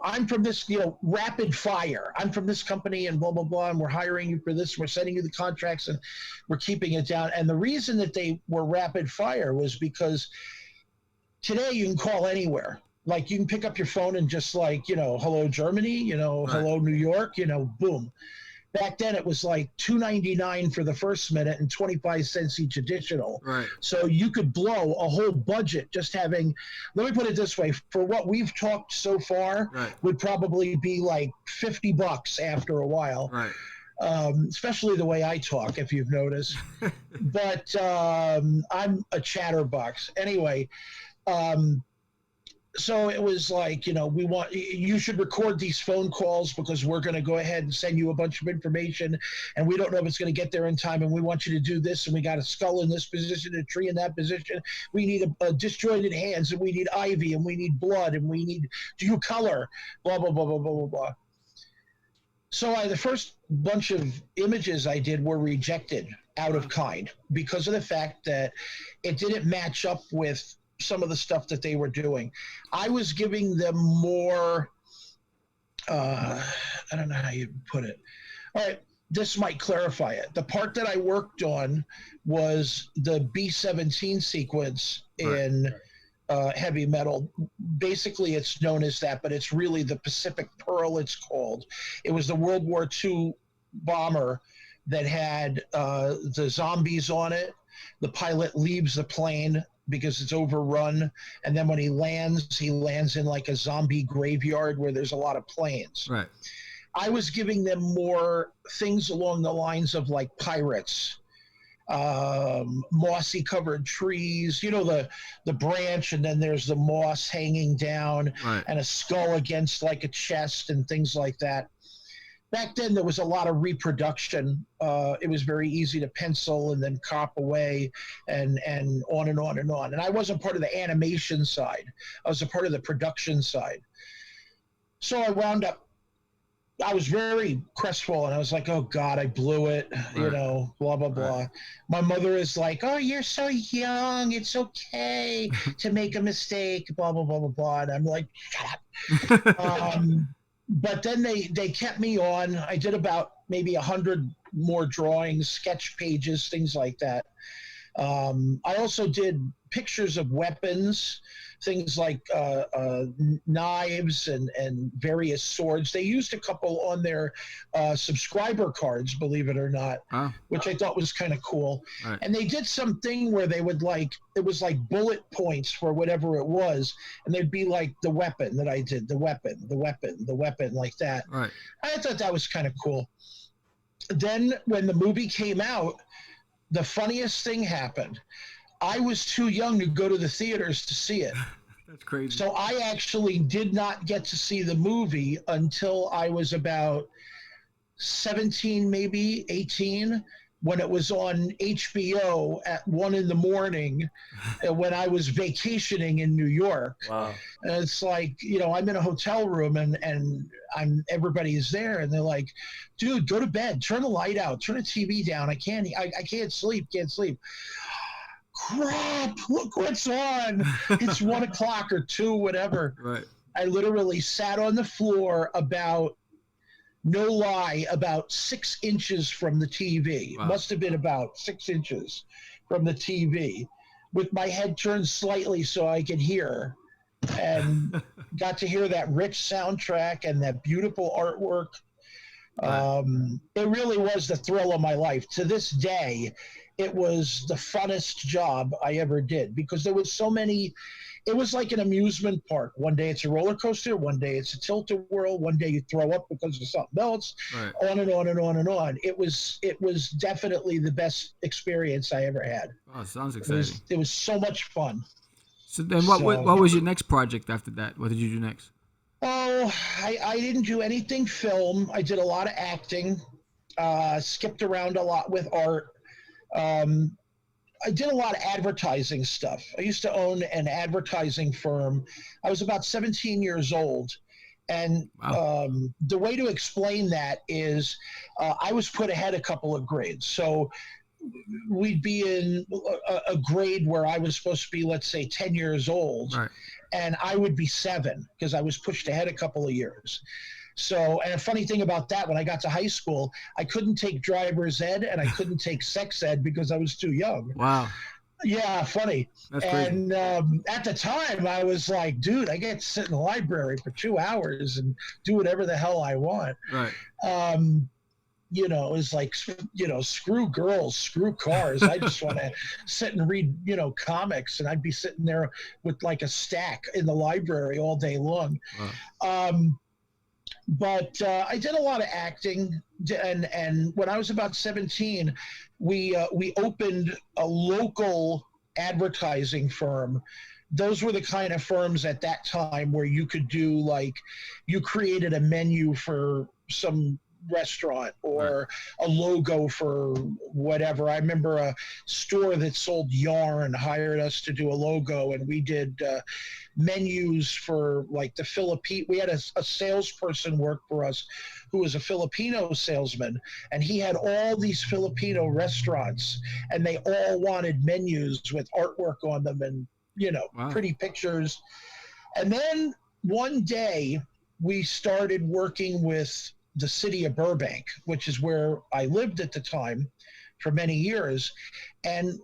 I'm from this, rapid fire. I'm from this company and blah, blah, blah. And we're hiring you for this. We're sending you the contracts and we're keeping it down. And the reason that they were rapid fire was because today you can call anywhere. Like you can pick up your phone and just like, hello, Germany, hello, New York, boom. Back then it was like $2.99 for the first minute and 25 cents each additional. Right. So you could blow a whole budget just having, let me put it this way, for what we've talked so far would probably be like $50 after a while. Right. Especially the way I talk, if you've noticed. But I'm a chatterbox. Anyway, so it was like, you should record these phone calls because we're going to go ahead and send you a bunch of information and we don't know if it's going to get there in time and we want you to do this and we got a skull in this position, a tree in that position. We need a disjointed hands and we need ivy and we need blood and we need color, blah, blah, blah, blah, blah, blah, blah. So the first bunch of images I did were rejected out of kind because of the fact that it didn't match up with some of the stuff that they were doing. I was giving them more, I don't know how you put it. All right, this might clarify it. The part that I worked on was the B-17 sequence in heavy metal. Basically, it's known as that, but it's really the Pacific Pearl, it's called. It was the World War II bomber that had the zombies on it. The pilot leaves the plane because it's overrun, and then when he lands in like a zombie graveyard where there's a lot of planes. Right. I was giving them more things along the lines of like pirates, mossy covered trees, the branch, and then there's the moss hanging down, and a skull against like a chest and things like that. Back then, there was a lot of reproduction. It was very easy to pencil and then cop away and on and on and on. And I wasn't part of the animation side. I was a part of the production side. So I wound up, I was very crestfallen. I was like, oh, God, I blew it, blah, blah, blah. My mother is like, oh, you're so young. It's okay to make a mistake, blah, blah, blah, blah, blah. And I'm like, shut up. But then they kept me on. I did about maybe 100 more drawings, sketch pages, things like that. I also did pictures of weapons, things like knives and various swords. They used a couple on their subscriber cards, believe it or not, which I thought was kind of cool. Right. And they did something where they would it was like bullet points for whatever it was, and there'd be like the weapon that I did, the weapon, like that. Right. I thought that was kind of cool. Then when the movie came out, the funniest thing happened. I was too young to go to the theaters to see it. That's crazy. So I actually did not get to see the movie until I was about 17, maybe 18, when it was on HBO at 1 a.m. when I was vacationing in New York. Wow. And it's like, I'm in a hotel room and everybody's there and they're like, dude, go to bed, turn the light out, turn the TV down. I can't sleep. Crap, look what's on. It's 1 o'clock or 2, whatever. Right. I literally sat on the floor about 6 inches from the TV. Wow. Must have been about 6 inches from the TV, with my head turned slightly so I could hear, and got to hear that rich soundtrack and that beautiful artwork. Right. It really was the thrill of my life. To this day, it was the funnest job I ever did, because there was so many. It was like an amusement park. One day it's a roller coaster, one day it's a tilt-a-whirl, one day you throw up because of something else, Right. on and on and on and on. It was definitely the best experience I ever had. Oh, sounds exciting. It was so much fun. So then what was your next project after that? What did you do next? Oh, I didn't do anything film. I did a lot of acting, skipped around a lot with art. I did a lot of advertising stuff. I used to own an advertising firm. I was about 17 years old. And Wow. The way to explain that is I was put ahead a couple of grades. So we'd be in a grade where I was supposed to be, let's say, 10 years old. Right. And I would be 7 because I was pushed ahead a couple of years. So, and a funny thing about that, when I got to high school, I couldn't take driver's ed and I couldn't take sex ed because I was too young. Wow. Yeah, funny. That's crazy. And at the time, I was like, dude, I get to sit in the library for 2 hours and do whatever the hell I want. Right. It's like, screw girls, screw cars. I just want to sit and read, comics. And I'd be sitting there with like a stack in the library all day long. Wow. But I did a lot of acting, and when I was about 17, we opened a local advertising firm. Those were the kind of firms at that time where you could do, like, you created a menu for some restaurant or a logo for whatever. I remember a store that sold yarn hired us to do a logo, and we did menus for like the Philippine. We had a salesperson work for us who was a Filipino salesman, and he had all these Filipino restaurants, and they all wanted menus with artwork on them and Wow. pretty pictures. And then one day we started working with the city of Burbank, which is where I lived at the time for many years. And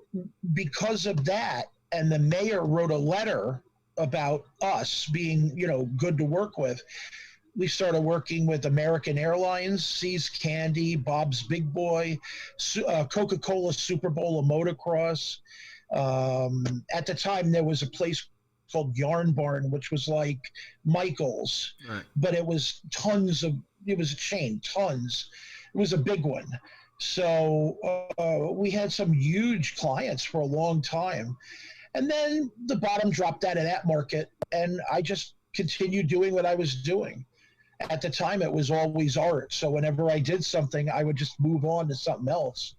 because of that, and the mayor wrote a letter about us being, good to work with, we started working with American Airlines, See's Candy, Bob's Big Boy, Coca-Cola Super Bowl of Motocross. At the time, there was a place called Yarn Barn, which was like Michael's, Right. but it was it was a chain, tons. It was a big one. So we had some huge clients for a long time. And then the bottom dropped out of that market, and I just continued doing what I was doing. At the time, it was always art. So whenever I did something, I would just move on to something else.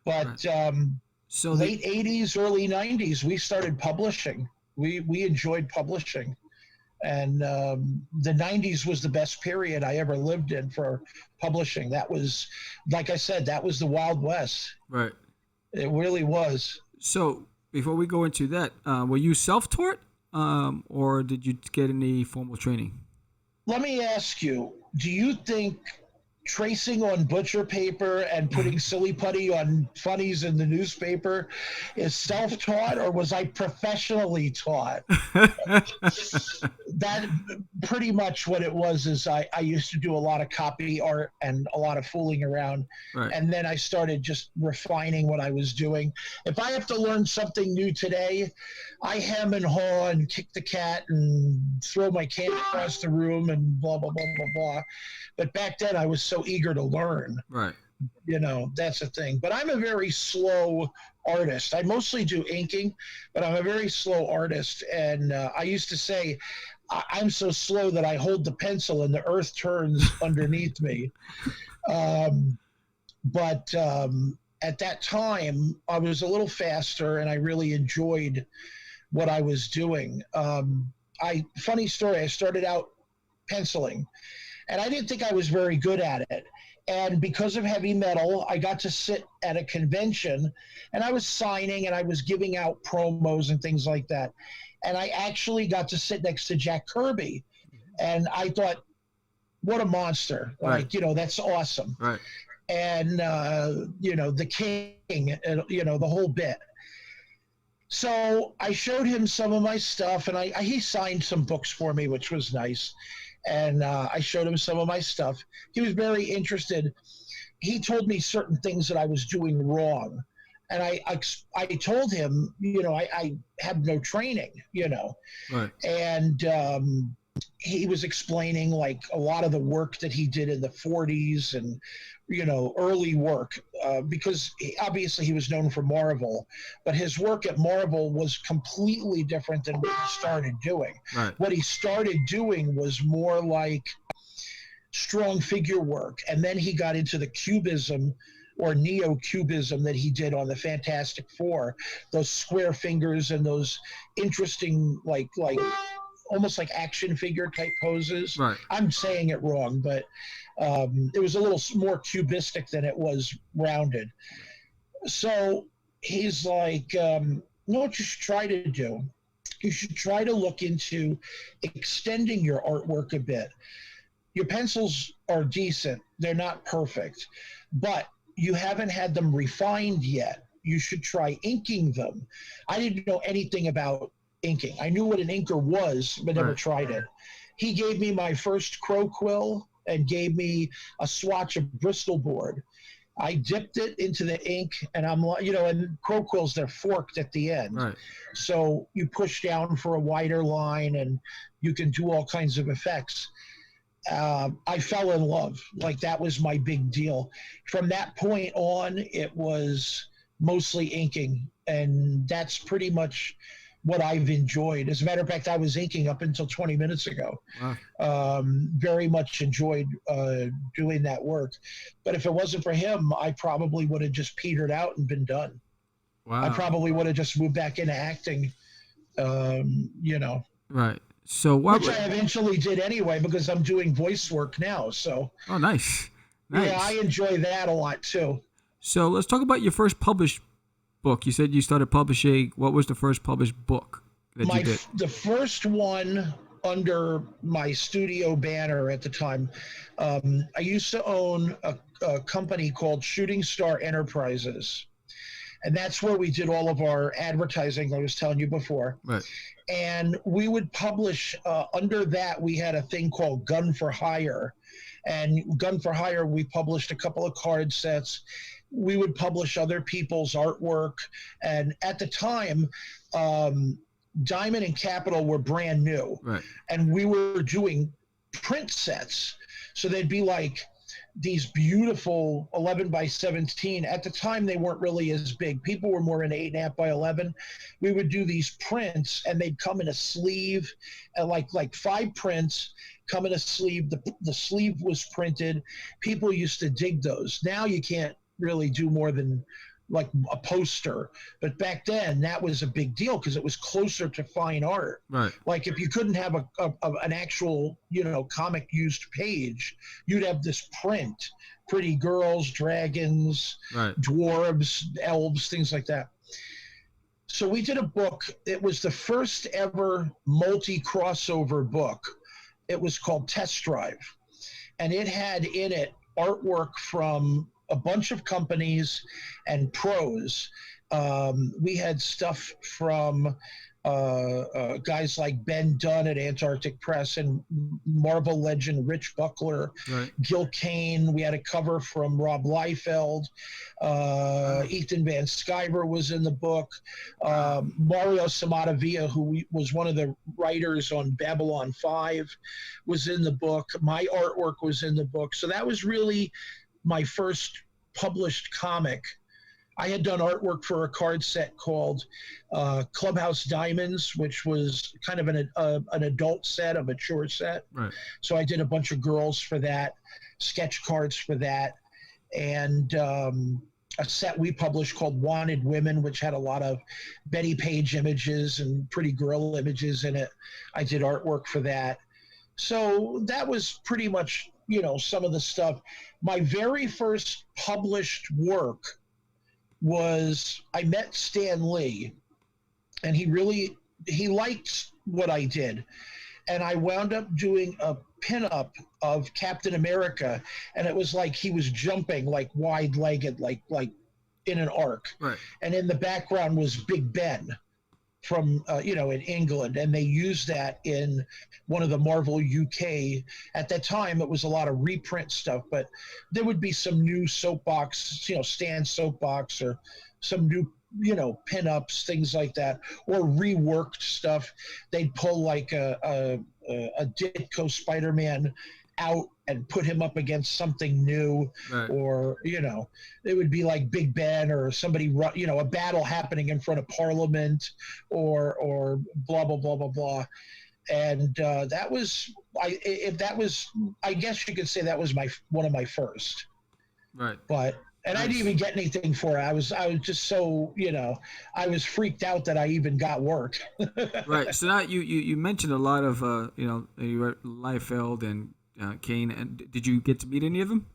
But So late 80s, early 90s, we started publishing. We enjoyed publishing. And the 90s was the best period I ever lived in for publishing. That was, like I said, that was the Wild West. Right. It really was. So before we go into that, were you self-taught or did you get any formal training? Let me ask you, do you think tracing on butcher paper and putting silly putty on funnies in the newspaper is self-taught, or was I professionally taught? That pretty much what it was. Is I used to do a lot of copy art and a lot of fooling around, Right. and then I started just refining what I was doing. If I have to learn something new today, I hem and haw and kick the cat and throw my can across the room and blah blah blah blah blah. But back then I was so eager to learn. Right. You know, that's the thing. But I'm a very slow artist. I mostly do inking, but I'm a very slow artist. And I used to say, I'm so slow that I hold the pencil and the earth turns underneath me. But at that time, I was a little faster, and I really enjoyed what I was doing. Funny story, I started out penciling, and I didn't think I was very good at it. And because of heavy metal, I got to sit at a convention, and I was signing and I was giving out promos and things like that. And I actually got to sit next to Jack Kirby. And I thought, what a monster. Right. Like, you know, that's awesome. Right. And, you know, the king, you know, the whole bit. So I showed him some of my stuff, and he signed some books for me, which was nice. And I showed him some of my stuff. He was very interested. He told me certain things that I was doing wrong. And I told him, you know, I have no training, you know. Right. And he was explaining like a lot of the work that he did in the 40s and, you know, early work, because obviously he was known for Marvel, but his work at Marvel was completely different than what he started doing. Right. What he started doing was more like strong figure work. And then he got into the cubism or neo-cubism that he did on the Fantastic Four, those square fingers and those interesting, like almost like action figure type poses. Right. I'm saying it wrong, but it was a little more cubistic than it was rounded. So he's like, you know what you should try to do? You should try to look into extending your artwork a bit. Your pencils are decent. They're not perfect, but you haven't had them refined yet. You should try inking them. I didn't know anything about inking. I knew what an inker was, but never tried it. He gave me my first crow quill and gave me a swatch of Bristol board. I dipped it into the ink, and I'm like, you know, and crow quills, they're forked at the end. Right. So you push down for a wider line, and you can do all kinds of effects. I fell in love. Like, that was my big deal. From that point on, it was mostly inking, and that's pretty much what I've enjoyed. As a matter of fact, I was inking up until 20 minutes ago. Wow. Very much enjoyed doing that work. But if it wasn't for him, I probably would have just petered out and been done. Wow. I probably would have just moved back into acting, you know. Right. So what? Which I eventually did anyway, because I'm doing voice work now. So. Oh, nice. Nice. Yeah, I enjoy that a lot too. So let's talk about your first published book. You said you started publishing. What was the first published book that you did? The first one under my studio banner at the time. I used to own a company called Shooting Star Enterprises. And that's where we did all of our advertising I was telling you before. Right. And we would publish, under that, we had a thing called Gun for Hire. And Gun for Hire, we published a couple of card sets. We would publish other people's artwork. And at the time, Diamond and Capital were brand new. Right. And we were doing print sets. So they'd be like these beautiful 11 by 17. At the time, they weren't really as big. People were more in 8.5 by 11. We would do these prints, and they'd come in a sleeve, and like 5 prints come in a sleeve. The sleeve was printed. People used to dig those. Now you can't really do more than like a poster, but back then that was a big deal because it was closer to fine art. Right. Like if you couldn't have an actual, you know, comic used page, you'd have this print, pretty girls, dragons, right, dwarves, elves, things like that. So we did a book. It was the first ever multi-crossover book. It was called Test Drive. And it had in it artwork from a bunch of companies and pros. We had stuff from guys like Ben Dunn at Antarctic Press and Marvel legend Rich Buckler, right. Gil Kane. We had a cover from Rob Liefeld. Ethan Van Sciver was in the book. Mario Samatavia, who was one of the writers on Babylon 5, was in the book. My artwork was in the book. So that was really my first published comic. I had done artwork for a card set called Clubhouse Diamonds, which was kind of an adult set, a mature set. Right. So I did a bunch of girls for that, sketch cards for that, and a set we published called Wanted Women, which had a lot of Betty Page images and pretty girl images in it. I did artwork for that. So that was pretty much, some of the stuff. My very first published work was I met Stan Lee, and he liked what I did. And I wound up doing a pinup of Captain America, and it was like he was jumping like wide-legged, like in an arc. Right. And in the background was Big Ben from, in England. And they used that in one of the Marvel UK. At that time, it was a lot of reprint stuff, but there would be some new soapbox, Stan soapbox or some new, pinups, things like that, or reworked stuff. They'd pull like a Ditko Spider-Man out and put him up against something new, right. Or it would be like Big Ben or somebody, a battle happening in front of Parliament, or blah blah blah blah blah. And that was I guess you could say that was one of my first. Right. But and nice. I didn't even get anything for it. I was just so I was freaked out that I even got work. Right. So now you mentioned a lot of you were Liefeld and Kane, and did you get to meet any of them?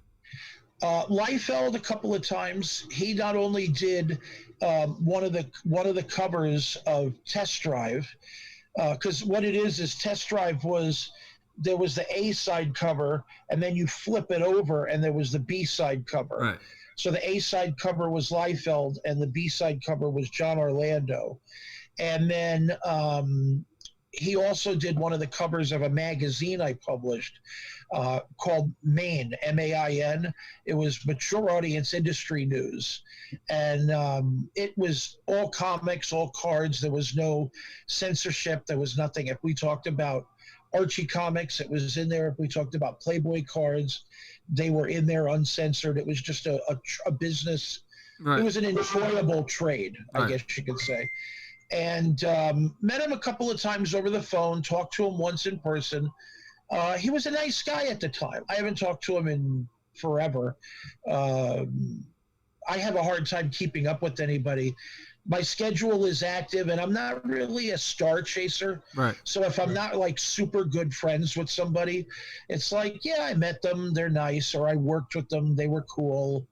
Liefeld a couple of times. He not only did one of the covers of Test Drive, because what it is Test Drive there was the A side cover, and then you flip it over, and there was the B side cover. Right. So the A side cover was Liefeld, and the B side cover was John Orlando, and then he also did one of the covers of a magazine I published called Main, M-A-I-N. It was Mature Audience Industry News. And it was all comics, all cards. There was no censorship. There was nothing. If we talked about Archie comics, it was in there. If we talked about Playboy cards, they were in there uncensored. It was just a business. Right. It was an enjoyable trade, I guess you could say. And met him a couple of times over the phone, talked to him once in person. He was a nice guy at the time. I haven't talked to him in forever. I have a hard time keeping up with anybody. My schedule is active, and I'm not really a star chaser. Right. So if I'm not like super good friends with somebody, it's like, yeah, I met them, they're nice, or I worked with them, they were cool.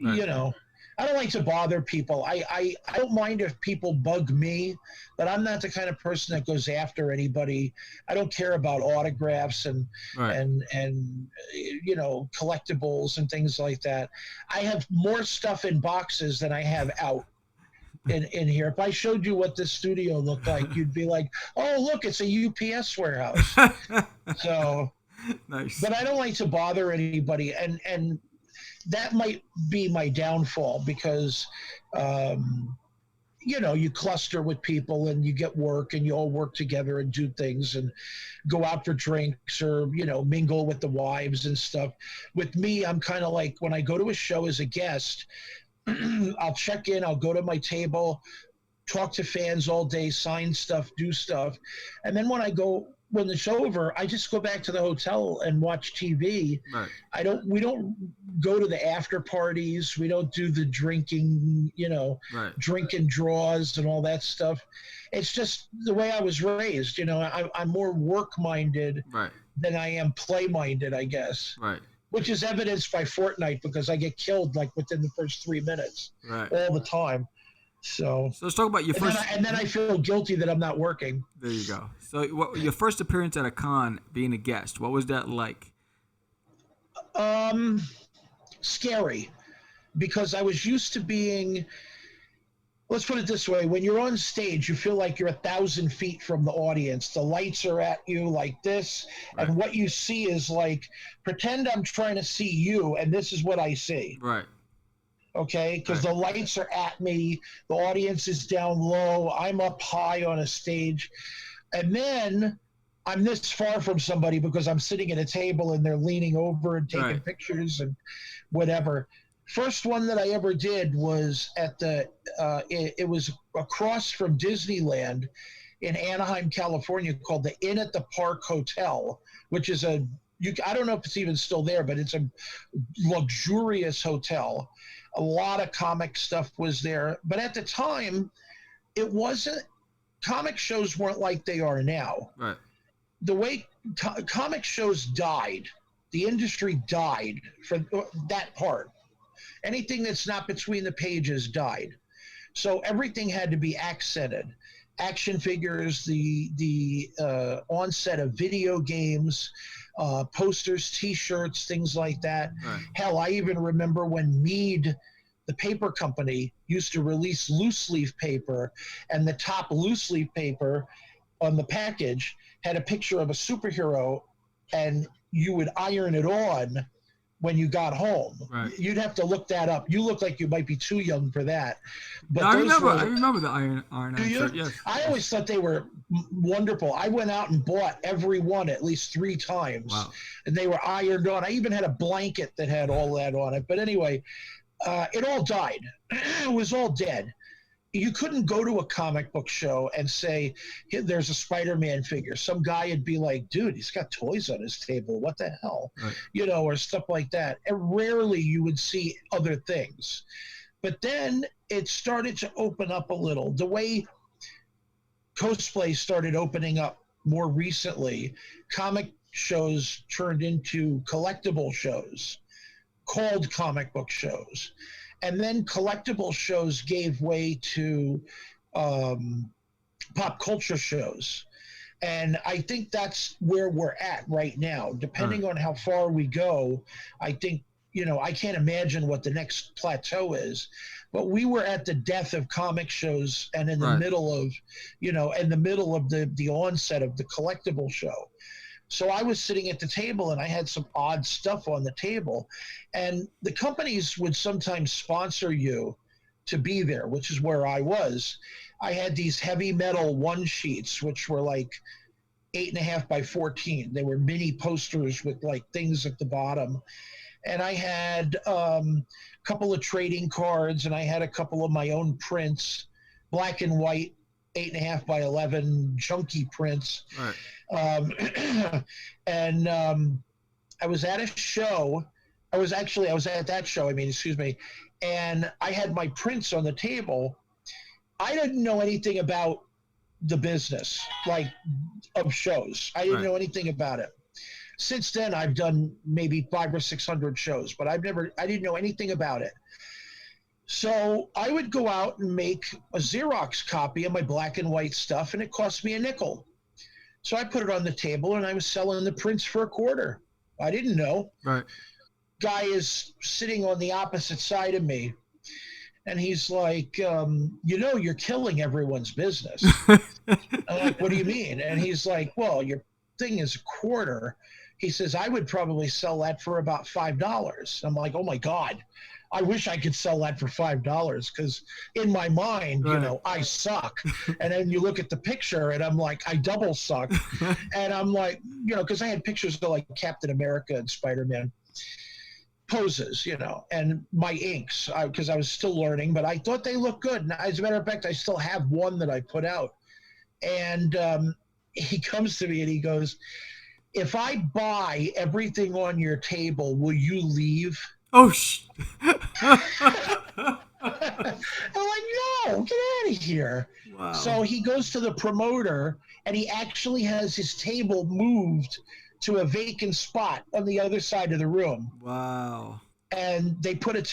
Right. I don't like to bother people. I don't mind if people bug me, but I'm not the kind of person that goes after anybody. I don't care about autographs and collectibles and things like that. I have more stuff in boxes than I have out in here. If I showed you what this studio looked like, you'd be like, oh, look, it's a UPS warehouse. So nice. But I don't like to bother anybody, and that might be my downfall because, you cluster with people and you get work and you all work together and do things and go out for drinks or, mingle with the wives and stuff. With me, I'm kind of like when I go to a show as a guest, I'll check in, I'll go to my table, talk to fans all day, sign stuff, do stuff. And then when the show's over, I just go back to the hotel and watch TV. Right. We don't go to the after parties. We don't do the drinking, drinking draws and all that stuff. It's just the way I was raised. I'm more work-minded than I am play-minded, I guess. Right. Which is evidenced by Fortnite because I get killed like within the first 3 minutes all the time. So let's talk about your first. And then I feel guilty that I'm not working. There you go. So your first appearance at a con, being a guest, what was that like? Scary, because I was used to being, let's put it this way, when you're on stage, you feel like you're 1,000 feet from the audience. The lights are at you like this, Right. and what you see is like, pretend I'm trying to see you, and this is what I see. Right. Okay, because Right. the lights are at me, the audience is down low, I'm up high on a stage, and then I'm this far from somebody because I'm sitting at a table and they're leaning over and taking Right. pictures and whatever. First one that I ever did was at the it was across from Disneyland in Anaheim, California, called the Inn at the Park Hotel, which is I don't know if it's even still there, but it's a luxurious hotel. A lot of comic stuff was there, but at the time, it wasn't. Comic shows weren't like they are now. Right. The way comic shows died, the industry died for that part. Anything that's not between the pages died. So everything had to be accented. Action figures, the onset of video games, posters, T-shirts, things like that. Right. Hell, I even remember when Mead, the paper company, used to release loose leaf paper, and the top loose leaf paper on the package had a picture of a superhero, and you would iron it on when you got home. Right. You'd have to look that up. You look like you might be too young for that. But No, I those remember the Iron Do you? shirt. Yes. I always thought they were wonderful. I went out and bought every one at least 3 times. Wow. And they were ironed on. I even had a blanket that had all that on it. But anyway, it all died. It was all dead. You couldn't go to a comic book show and say, there's a Spider-Man figure. Some guy would be like, dude, he's got toys on his table. What the hell? Right. You know, or stuff like that. And rarely you would see other things. But then it started to open up a little. The way cosplay started opening up more recently, comic shows turned into collectible shows called comic book shows. And then collectible shows gave way to pop culture shows. And I think that's where we're at right now. Depending on how far we go, I think, you know, I can't imagine what the next plateau is. But we were at the death of comic shows and in the middle of, you know, in the middle of the onset of the collectible show. So I was sitting at the table and I had some odd stuff on the table, and the companies would sometimes sponsor you to be there, which is where I was. I had these heavy metal one sheets, which were like 8.5 by 14. They were mini posters with like things at the bottom. And I had a couple of trading cards, and I had a couple of my own prints, black and white, 8.5 by 11 chunky prints. Right. And I was at a show. I was at that show. And I had my prints on the table. I didn't know anything about the business, like, of shows. I didn't know anything about it. Since then, I've done maybe 500 or 600 shows, but I didn't know anything about it. So I would go out and make a Xerox copy of my black and white stuff, and it cost me a nickel. So I put it on the table, and I was selling the prints for $0.25. I didn't know. Right. Guy is sitting on the opposite side of me, and he's like, you know, you're killing everyone's business. I'm like, what do you mean? And he's like, well, your thing is $0.25. He says, I would probably sell that for about $5. I'm like, oh my God, I wish I could sell that for $5, because in my mind, you know, I suck. And then you look at the picture and I'm like, I double suck. And I'm like, you know, because I had pictures of like Captain America and Spider-Man poses, you know, and my inks, because I was still learning, but I thought they looked good. And as a matter of fact, I still have one that I put out. And he comes to me and he goes, if I buy everything on your table, will you leave? Oh, I'm like, no, get out of here. Wow. So he goes to the promoter, and he actually has his table moved to a vacant spot on the other side of the room. Wow. And they put an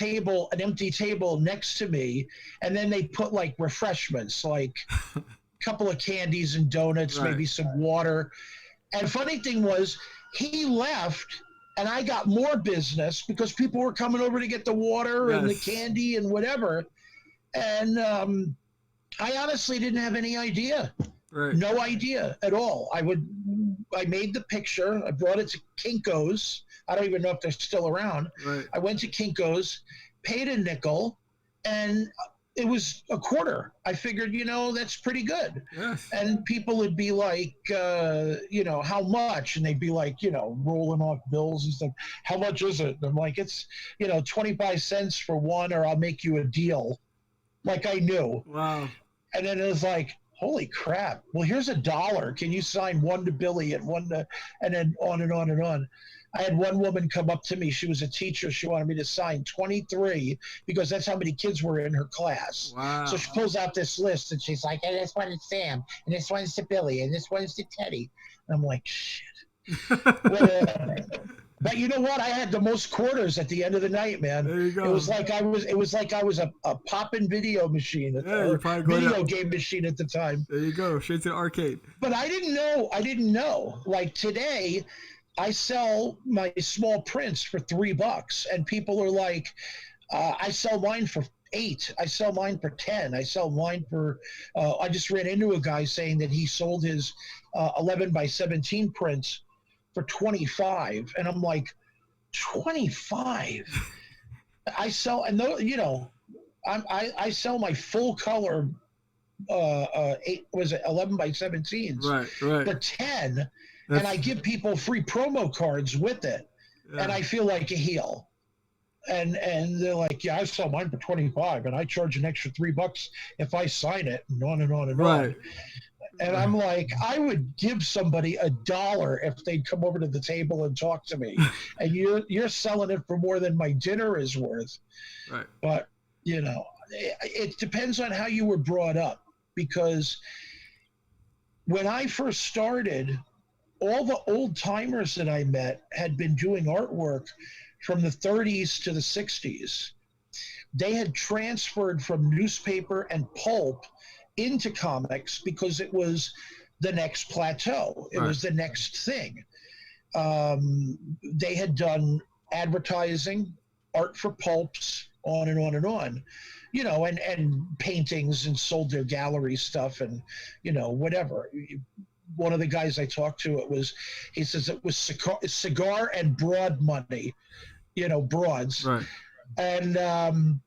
empty table next to me, and then they put like refreshments, like a couple of candies and donuts, maybe some water. And funny thing was, he left, And I got more business because people were coming over to get the water and the candy and whatever. And I honestly didn't have any idea. Right. No idea at all. I made the picture. I brought it to Kinko's. I don't even know if they're still around. Right. I went to Kinko's, paid a nickel, and it was a quarter. I figured, that's pretty good. Yes. And people would be like, how much? And they'd be like, rolling off bills and stuff. How much is it? And I'm like, it's, 25 cents for one, or I'll make you a deal. Like I knew. Wow. And then it was like, holy crap. Well, here's $1. Can you sign one to Billy and one to, and then on and on and on. I had one woman come up to me. She was a teacher. She wanted me to sign 23 because that's how many kids were in her class. Wow. So she pulls out this list and she's like, and this one is Sam, and this one's to Billy, and this one's to Teddy. And I'm like, shit. But you know what? I had the most quarters at the end of the night, man. There you go. It was like I was a poppin' video machine, or video game machine at the time. There you go, straight to the arcade. But I didn't know. Like today, I sell my small prints for $3, and people are like, I sell mine for $8. I sell mine for $10. I sell mine for. I just ran into a guy saying that he sold his 11 by 17 prints for $25, and I'm like, 25. I sell, and I sell my full color 11 by 17s right for 10. And I give people free promo cards with it. Yeah. And I feel like a heel. And they're like, yeah, I sell mine for 25 and I charge an extra $3 if I sign it, and on and on and on. And I'm like, I would give somebody $1 if they'd come over to the table and talk to me. And you're selling it for more than my dinner is worth. Right. But, it depends on how you were brought up, because when I first started, all the old timers that I met had been doing artwork from the 30s to the 60s. They had transferred from newspaper and pulp into comics because it was the next plateau. It was the next thing. They had done advertising, art for pulps, on and on and on, and paintings, and sold their gallery stuff and, whatever. One of the guys I talked to, he says it was cigar and broad money, broads. Right. And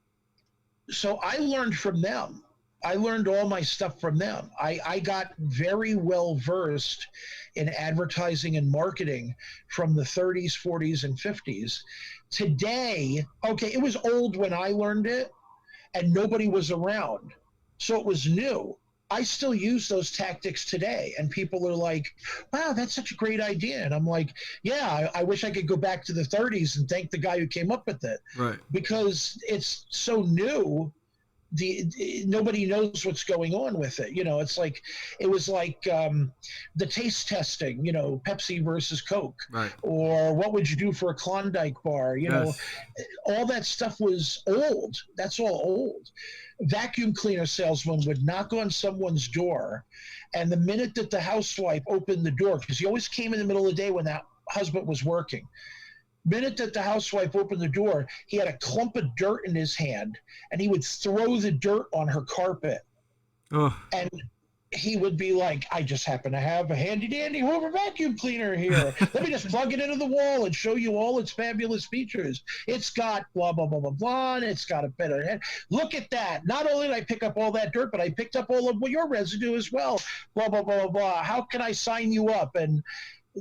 so I learned from them. I learned all my stuff from them. I got very well versed in advertising and marketing from the 30s, 40s, and 50s. Today, it was old when I learned it, and nobody was around. So it was new. I still use those tactics today, and people are like, wow, that's such a great idea. And I'm like, yeah, I wish I could go back to the 30s and thank the guy who came up with it. Right. Because it's so new. Nobody knows what's going on with it. It's like, it was like the taste testing, Pepsi versus Coke, right. Or what would you do for a Klondike bar? All that stuff was old. That's all old. Vacuum cleaner salesman would knock on someone's door, and the minute that the housewife opened the door, because he always came in the middle of the day when that husband was working, minute that the housewife opened the door, he had a clump of dirt in his hand, and he would throw the dirt on her carpet. Oh. And he would be like, I just happen to have a handy-dandy Hoover vacuum cleaner here. Let me just plug it into the wall and show you all its fabulous features. It's got blah, blah, blah, blah, blah, and it's got a better head. Look at that. Not only did I pick up all that dirt, but I picked up all of your residue as well. Blah, blah, blah, blah, blah. How can I sign you up? And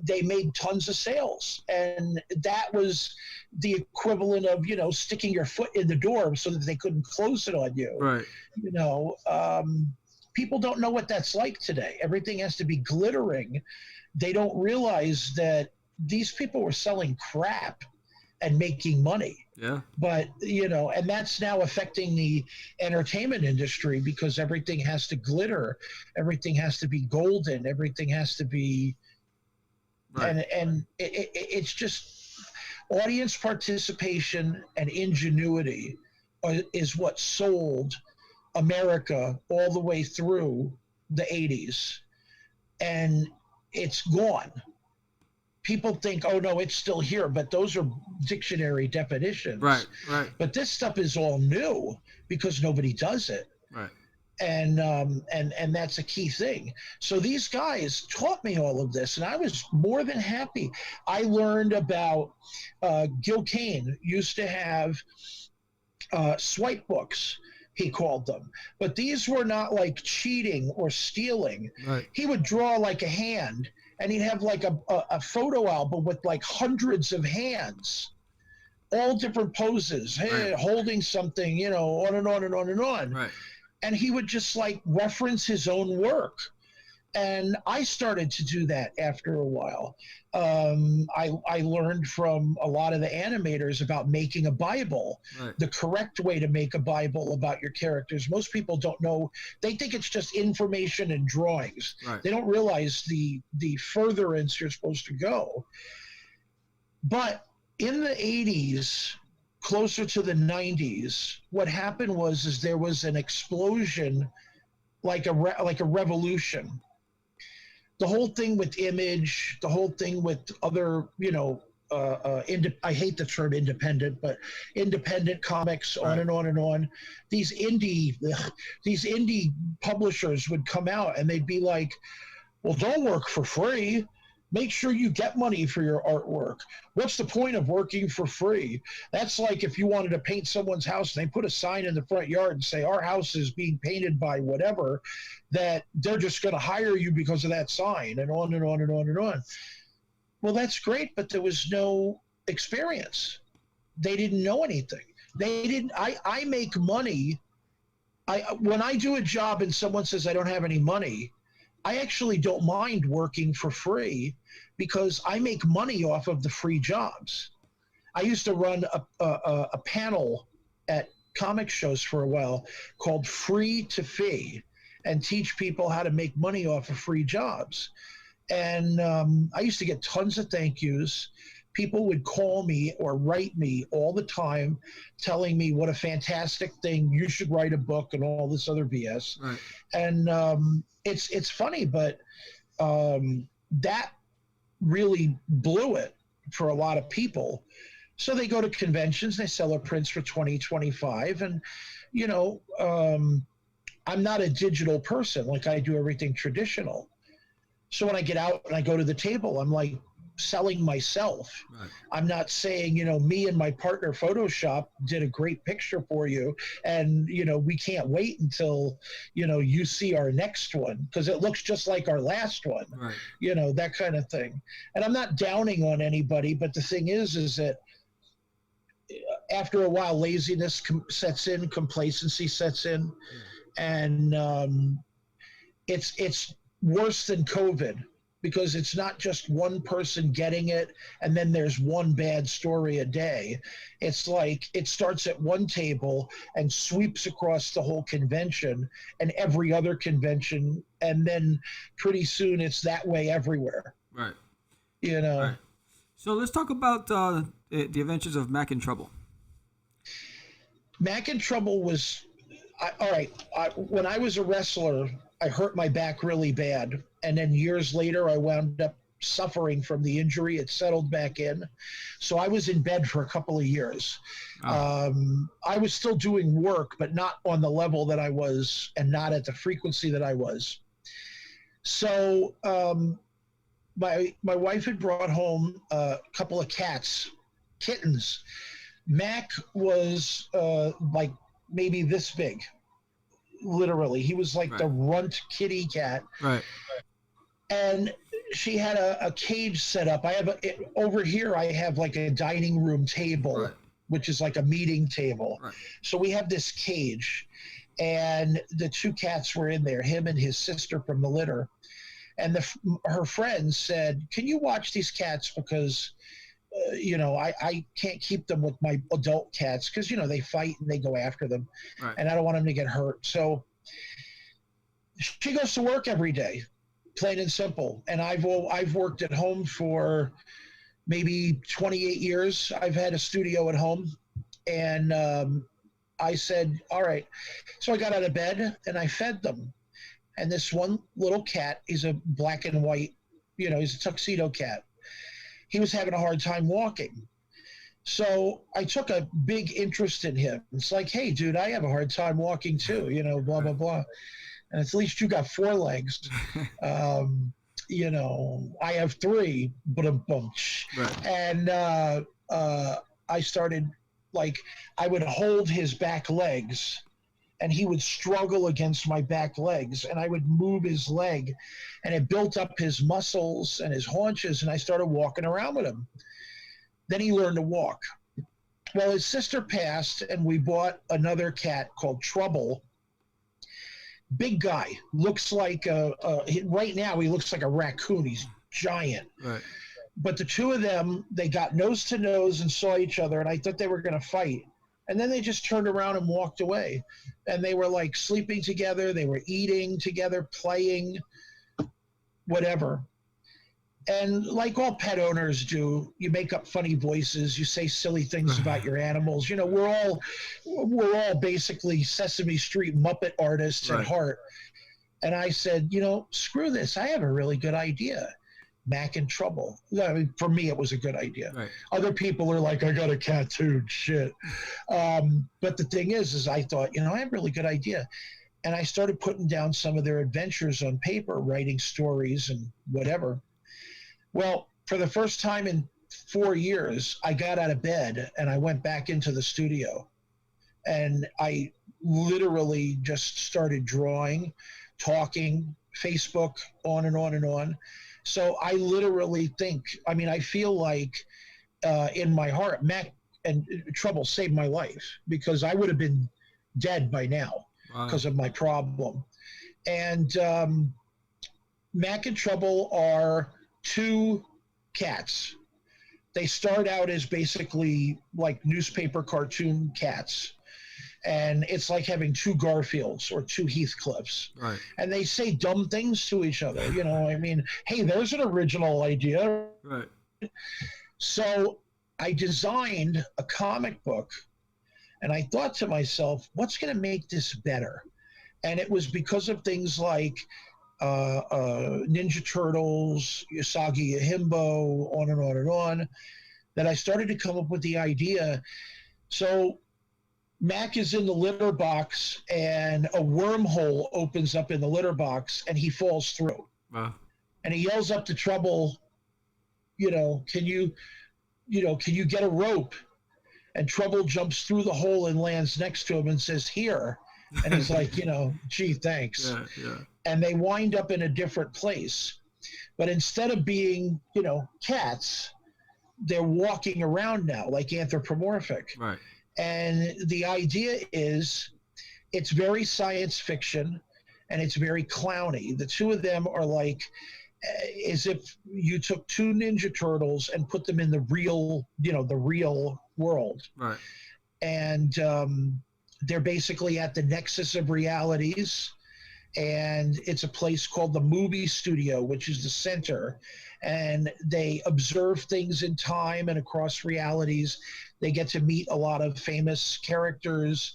they made tons of sales. And that was the equivalent of, sticking your foot in the door so that they couldn't close it on you. Right. People don't know what that's like today. Everything has to be glittering. They don't realize that these people were selling crap and making money. Yeah. But, and that's now affecting the entertainment industry because everything has to glitter. Everything has to be golden. Everything has to be, right. And it's just audience participation and ingenuity is what sold America all the way through the 80s, and it's gone. people think, oh no, it's still here, but those are dictionary definitions. Right. But this stuff is all new because nobody does it. Right. And that's a key thing. So these guys taught me all of this, and I was more than happy. I learned about Gilligan used to have swipe books, he called them, but these were not like cheating or stealing. Right. He would draw like a hand, and he'd have like a photo album with like hundreds of hands, all different poses, right. holding something, you know, on and on and on and on. Right. And he would just like reference his own work. And I started to do that after a while. I learned from a lot of the animators about making a Bible, right. the correct way to make a Bible about your characters. Most people don't know. They think it's just information and drawings. Right. They don't realize the furtherance you're supposed to go. But in the 80s, closer to the 90s, what happened was there was an explosion, like a revolution. The whole thing with Image, the whole thing with other, you know, I hate the term independent, but independent comics, on and on and on. These indie publishers would come out and they'd be like, well, don't work for free. Make sure you get money for your artwork. What's the point of working for free? That's like if you wanted to paint someone's house and they put a sign in the front yard and say, our house is being painted by whatever, that they're just going to hire you because of that sign, and on and on and on and on. Well, that's great, but there was no experience. They didn't know anything. I make money. When I do a job and someone says I don't have any money, I actually don't mind working for free because I make money off of the free jobs. I used to run a panel at comic shows for a while called Free to Fee and teach people how to make money off of free jobs. And I used to get tons of thank yous. People would call me or write me all the time telling me what a fantastic thing, you should write a book and all this other BS. Right. And it's funny, but that really blew it for a lot of people. So they go to conventions, they sell their prints for $20, $25. And, you know, I'm not a digital person. Like, I do everything traditional. So when I get out and I go to the table, I'm like selling myself. Right. I'm not saying, you know, me and my partner Photoshop did a great picture for you, and, you know, we can't wait until, you know, you see our next one because it looks just like our last one. Right. You know, that kind of thing. And I'm not downing on anybody, but the thing is that after a while, laziness sets in, complacency sets in, and it's worse than COVID, because it's not just one person getting it and then there's one bad story a day. It's like it starts at one table and sweeps across the whole convention and every other convention, and then pretty soon it's that way everywhere. Right. You know. Right. So let's talk about the adventures of Mac in Trouble. Mac in Trouble was, all right, when I was a wrestler, I hurt my back really bad. And then years later, I wound up suffering from the injury. It settled back in. So I was in bed for a couple of years. Oh. I was still doing work, but not on the level that I was and not at the frequency that I was. So my wife had brought home a couple of kittens. Mac was like maybe this big. Literally, he was like the runt kitty cat. Right. And she had a cage set up. Over here, I have like a dining room table, which is like a meeting table. Right. So we have this cage, and the two cats were in there, him and his sister from the litter. And her friends said, "Can you watch these cats? Because you know, I can't keep them with my adult cats because, you know, they fight and they go after them. Right. And I don't want them to get hurt." So she goes to work every day, plain and simple. And I've worked at home for maybe 28 years. I've had a studio at home. And I said, all right. So I got out of bed and I fed them. And this one little cat, he's a black and white, you know, he's a tuxedo cat. he was having a hard time walking. So I took a big interest in him. It's like, hey, dude, I have a hard time walking too, you know, blah, blah, blah. And at least you got 4 legs. You know, I have 3, but a bunch. Right. And I started, like, I would hold his back legs and he would struggle against my back legs, and I would move his leg, and it built up his muscles and his haunches, and I started walking around with him. Then he learned to walk. Well, his sister passed, and we bought another cat called Trouble. Big guy, looks like right now he looks like a raccoon. He's giant. Right. But the two of them, they got nose to nose and saw each other, and I thought they were going to fight. And then they just turned around and walked away. And they were like sleeping together. They were eating together, playing, whatever. And like all pet owners do, you make up funny voices. You say silly things about your animals. You know, we're all basically Sesame Street Muppet artists at heart. And I said, you know, screw this. I have a really good idea. Mac in Trouble. I mean, for me, it was a good idea. Right. Other people are like, I got a cat too, shit. But the thing is I thought, you know, I have a really good idea. And I started putting down some of their adventures on paper, writing stories and whatever. Well, for the first time in 4 years, I got out of bed and I went back into the studio. And I literally just started drawing, talking, Facebook, on and on and on. So I literally think, I mean, I feel like in my heart, Mac and Trouble saved my life, because I would have been dead by now because of my problem. And Mac and Trouble are 2 cats. They start out as basically like newspaper cartoon cats. And it's like having 2 Garfields or 2 Heathcliffs. Right. And they say dumb things to each other. You know, I mean, hey, there's an original idea. Right. So I designed a comic book, and I thought to myself, what's going to make this better? And it was because of things like Ninja Turtles, Usagi Yojimbo, on and on and on, that I started to come up with the idea. So Mac is in the litter box, and a wormhole opens up in the litter box, and he falls through. Wow. And he yells up to Trouble, you know, can you get a rope? And Trouble jumps through the hole and lands next to him and says, here. And he's like, you know, gee, thanks. Yeah. And they wind up in a different place. But instead of being, you know, cats, they're walking around now like anthropomorphic. Right. And the idea is it's very science fiction, and it's very clowny. The 2 of them are like as if you took 2 Ninja Turtles and put them in the real, you know, the real world. Right. And they're basically at the nexus of realities. And it's a place called the Movie Studio, which is the center. And they observe things in time and across realities. They get to meet a lot of famous characters,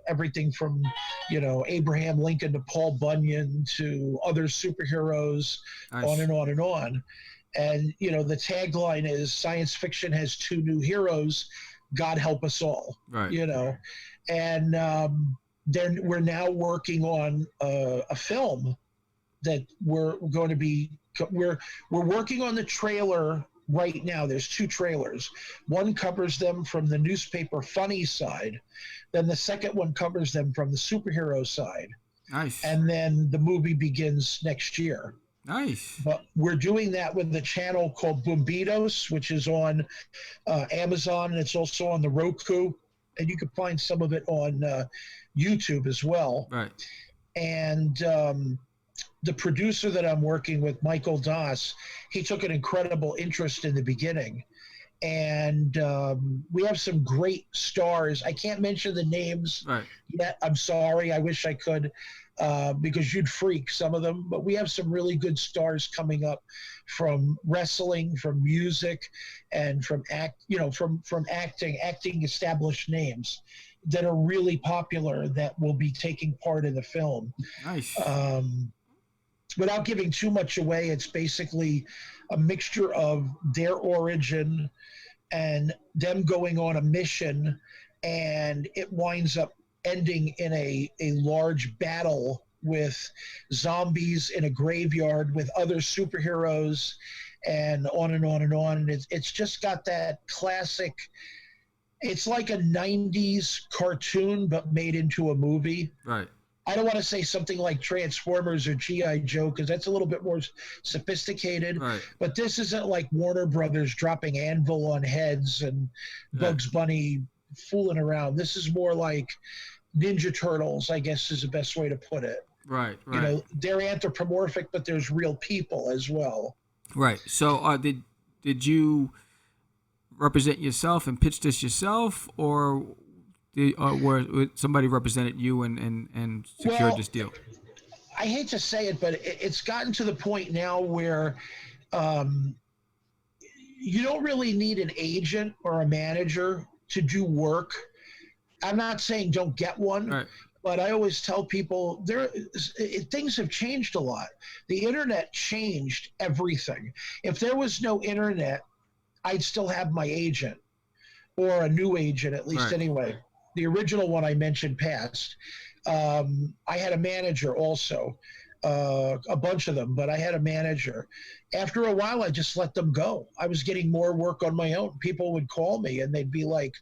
everything from, you know, Abraham Lincoln to Paul Bunyan to other superheroes, on and on and on. And, you know, the tagline is science fiction has 2 new heroes, God help us all, right. You know. And we're now working on a film that we're working on the trailer right now. There's 2 trailers. One covers them from the newspaper funny side. Then the second one covers them from the superhero side. Nice. And then the movie begins next year. Nice. But we're doing that with a channel called Boombitos, which is on Amazon, and it's also on the Roku. And you can find some of it on YouTube as well. Right. And the producer that I'm working with, Michael Das, he took an incredible interest in the beginning. And we have some great stars. I can't mention the names yet. I'm sorry. I wish I could, because you'd freak some of them. But we have some really good stars coming up from wrestling, from music, and from acting established names that are really popular that will be taking part in the film. Nice. without giving too much away, it's basically a mixture of their origin and them going on a mission, and it winds up ending in a large battle with zombies in a graveyard with other superheroes, and on and on and on. And it's just got that classic, it's like a 90s cartoon but made into a movie. Right. I don't want to say something like Transformers or G.I. Joe, because that's a little bit more sophisticated. Right. But this isn't like Warner Brothers dropping anvil on heads and Bugs Bunny fooling around. This is more like Ninja Turtles, I guess is the best way to put it. Right. You know, they're anthropomorphic, but there's real people as well. Right. So did you represent yourself and pitch this yourself, or somebody represented you and secured this deal? I hate to say it, but it's gotten to the point now where you don't really need an agent or a manager to do work. I'm not saying don't get one, right, but I always tell people things have changed a lot. The internet changed everything. If there was no internet, I'd still have my agent, or a new agent at least, right, anyway. The original one I mentioned passed. I had a manager also, a bunch of them, but I had a manager. After a while, I just let them go. I was getting more work on my own. People would call me and they'd be like,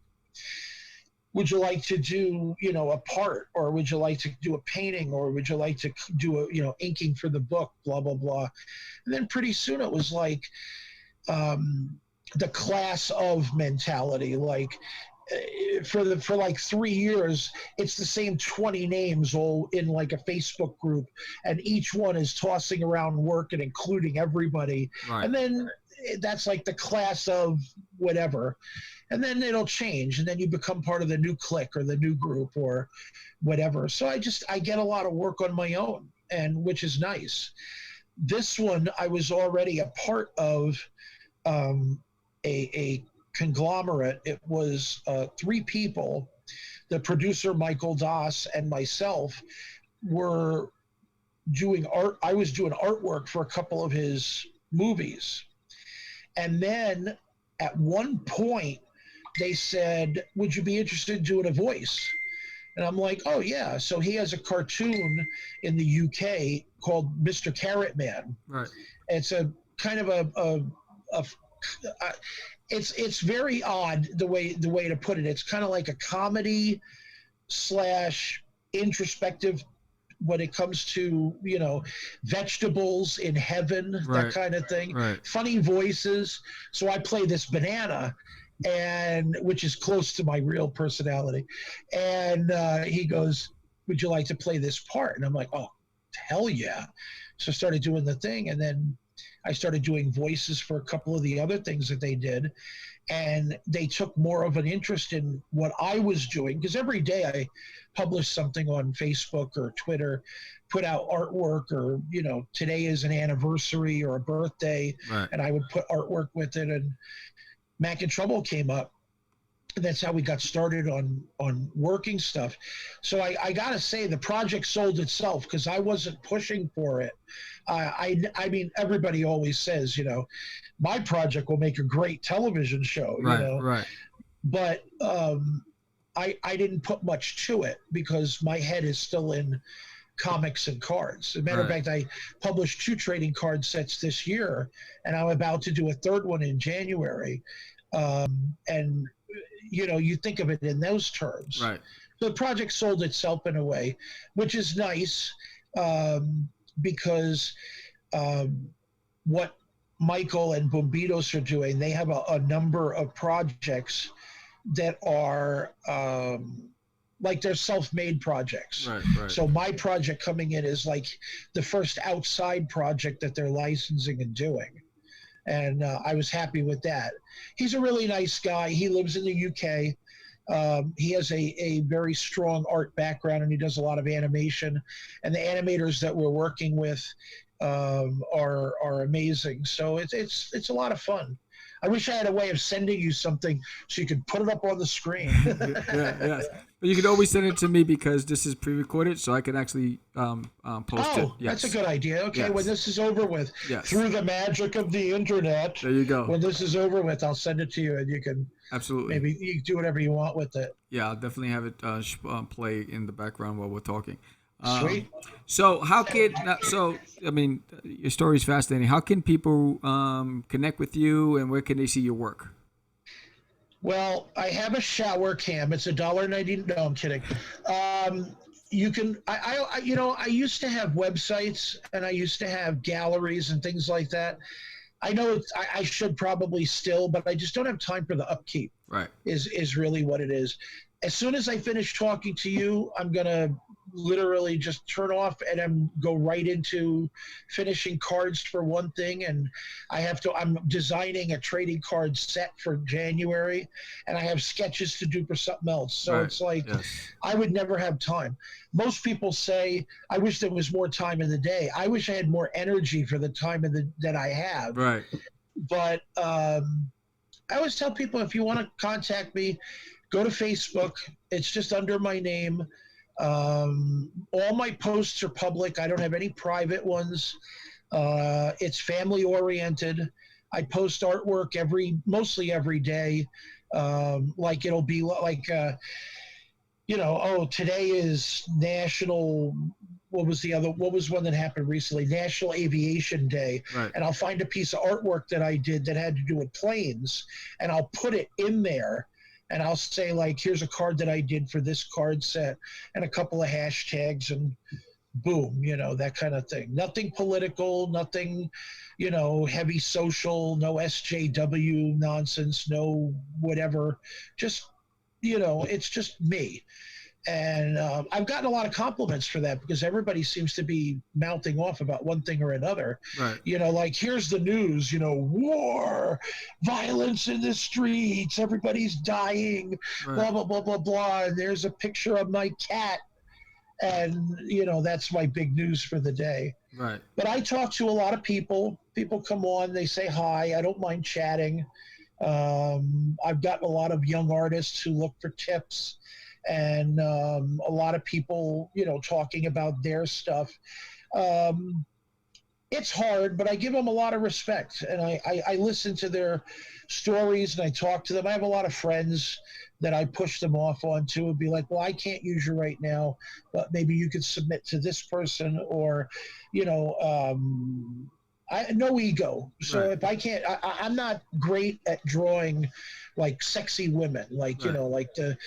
would you like to do, a part, or would you like to do a painting, or would you like to do a, inking for the book, blah, blah, blah. And then pretty soon it was like the class of mentality, like, for like 3 years, it's the same 20 names all in like a Facebook group, and each one is tossing around work and including everybody. Right. And then that's like the class of whatever, and then it'll change, and then you become part of the new clique or the new group or whatever. So I get a lot of work on my own, and which is nice. This one, I was already a part of a conglomerate. It was 3 people. The producer, Michael Doss, and myself were doing art. I was doing artwork for a couple of his movies. And then at one point they said, would you be interested in doing a voice? And I'm like, oh yeah. So he has a cartoon in the UK called Mr. Carrot Man. Right. It's a kind of it's very odd the way to put it. It's kind of like a comedy / introspective when it comes to, vegetables in heaven, right, that kind of thing. Right. Funny voices. So I play this banana, and which is close to my real personality. And he goes, would you like to play this part? And I'm like, oh, hell yeah. So I started doing the thing, and then I started doing voices for a couple of the other things that they did, and they took more of an interest in what I was doing, because every day I publish something on Facebook or Twitter, put out artwork, or, today is an anniversary or a birthday, right, and I would put artwork with it, and Mac and Trouble came up. And that's how we got started on working stuff. So I got to say, the project sold itself because I wasn't pushing for it. I mean, everybody always says, my project will make a great television show, right, right. But I didn't put much to it because my head is still in comics and cards. As a matter of fact, I published 2 trading card sets this year, and I'm about to do a 3rd one in January. And you think of it in those terms. Right. So the project sold itself in a way, which is nice, because what Michael and Bombitos are doing, they have a number of projects that are like they're self-made projects. Right, right. So my project coming in is like the first outside project that they're licensing and doing. And I was happy with that. He's a really nice guy. He lives in the UK. He has a very strong art background, and he does a lot of animation. And the animators that we're working with are amazing. So it's a lot of fun. I wish I had a way of sending you something so you could put it up on the screen. Yes. But you can always send it to me because this is pre-recorded, so I can actually post it. Yes. That's a good idea. Okay, Yes. when this is over with, Yes. through the magic of the internet, There you go. when this is over with, I'll send it to you, and you can Absolutely. maybe you can do whatever you want with it. Yeah, I'll definitely have it play in the background while we're talking. Sweet. So I mean, your story is fascinating. How can people connect with you, and where can they see your work? Well, I have a shower cam. It's $1.90. No, I'm kidding. You can. I used to have websites, and I used to have galleries and things like that. I know I should probably still, but I just don't have time for the upkeep. Right. Is really what it is. As soon as I finish talking to you, I'm gonna literally just turn off and then go right into finishing cards for one thing. And I'm designing a trading card set for January, and I have sketches to do for something else. So It's like, yes. I would never have time. Most people say, I wish there was more time in the day. I wish I had more energy for the time that I have. Right. But I always tell people, if you want to contact me, go to Facebook. It's just under my name. All my posts are public. I don't have any private ones. It's family oriented. I post artwork mostly every day. Like it'll be like, today is National, what was one that happened recently? National Aviation Day. Right. And I'll find a piece of artwork that I did that had to do with planes, and I'll put it in there. And I'll say, like, here's a card that I did for this card set, and a couple of hashtags, and boom, that kind of thing. Nothing political, nothing, heavy social, no SJW nonsense, no whatever. Just, it's just me. And I've gotten a lot of compliments for that, because everybody seems to be mouthing off about one thing or another. Right. Like, here's the news, war, violence in the streets, everybody's dying, right. Blah, blah, blah, blah, blah. And there's a picture of my cat. And, that's my big news for the day. Right. But I talk to a lot of people. People come on, they say hi. I don't mind chatting. I've gotten a lot of young artists who look for tips. And a lot of people, talking about their stuff. It's hard, but I give them a lot of respect, and I listen to their stories, and I talk to them. I have a lot of friends that I push them off onto and be like, well, I can't use you right now, but maybe you could submit to this person, or, no ego. So right. If I can't, I'm not great at drawing like sexy women, like, right. Like the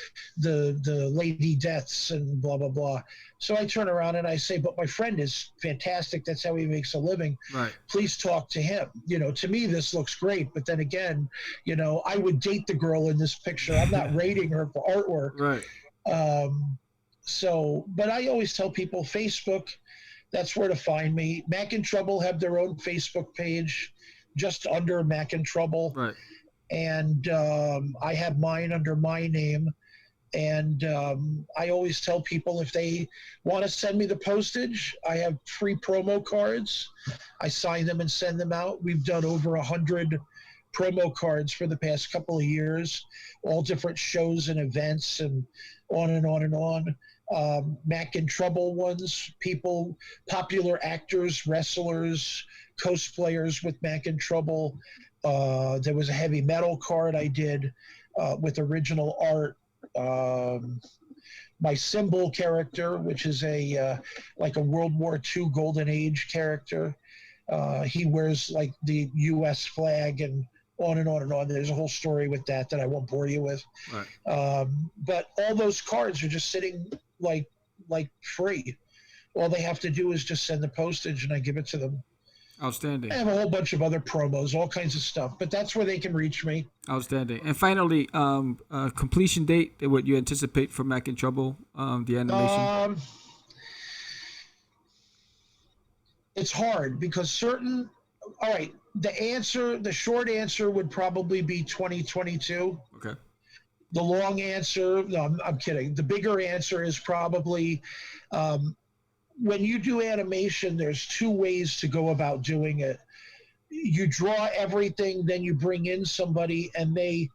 Lady Deaths and blah, blah, blah. So I turn around and I say, but my friend is fantastic. That's how he makes a living. Right. Please talk to him. To me, this looks great. But then again, I would date the girl in this picture. I'm not rating her for artwork. Right. But I always tell people, Facebook, that's where to find me. Mac and Trouble have their own Facebook page, just under Mac and Trouble. Right. And I have mine under my name. And I always tell people, if they want to send me the postage, I have free promo cards. I sign them and send them out. We've done over 100 promo cards for the past couple of years, all different shows and events, and on and on and on. Mac and Trouble ones, popular actors, wrestlers, cosplayers with Mac and Trouble. There was a heavy metal card I did with original art. My Symbol character, which is like a World War II Golden Age character. He wears like the U.S. flag, and on and on and on. There's a whole story with that I won't bore you with. Right. But all those cards are just sitting like free. All they have to do is just send the postage, and I give it to them. Outstanding. I have a whole bunch of other promos, all kinds of stuff, but that's where they can reach me. Outstanding. And finally, completion date, what you anticipate for Mac and Trouble, the animation? It's hard because all right, the short answer would probably be 2022. Okay. The long answer, no, I'm kidding. The bigger answer is probably, when you do animation, there's two ways to go about doing it. you draw everything, then you bring in somebody and they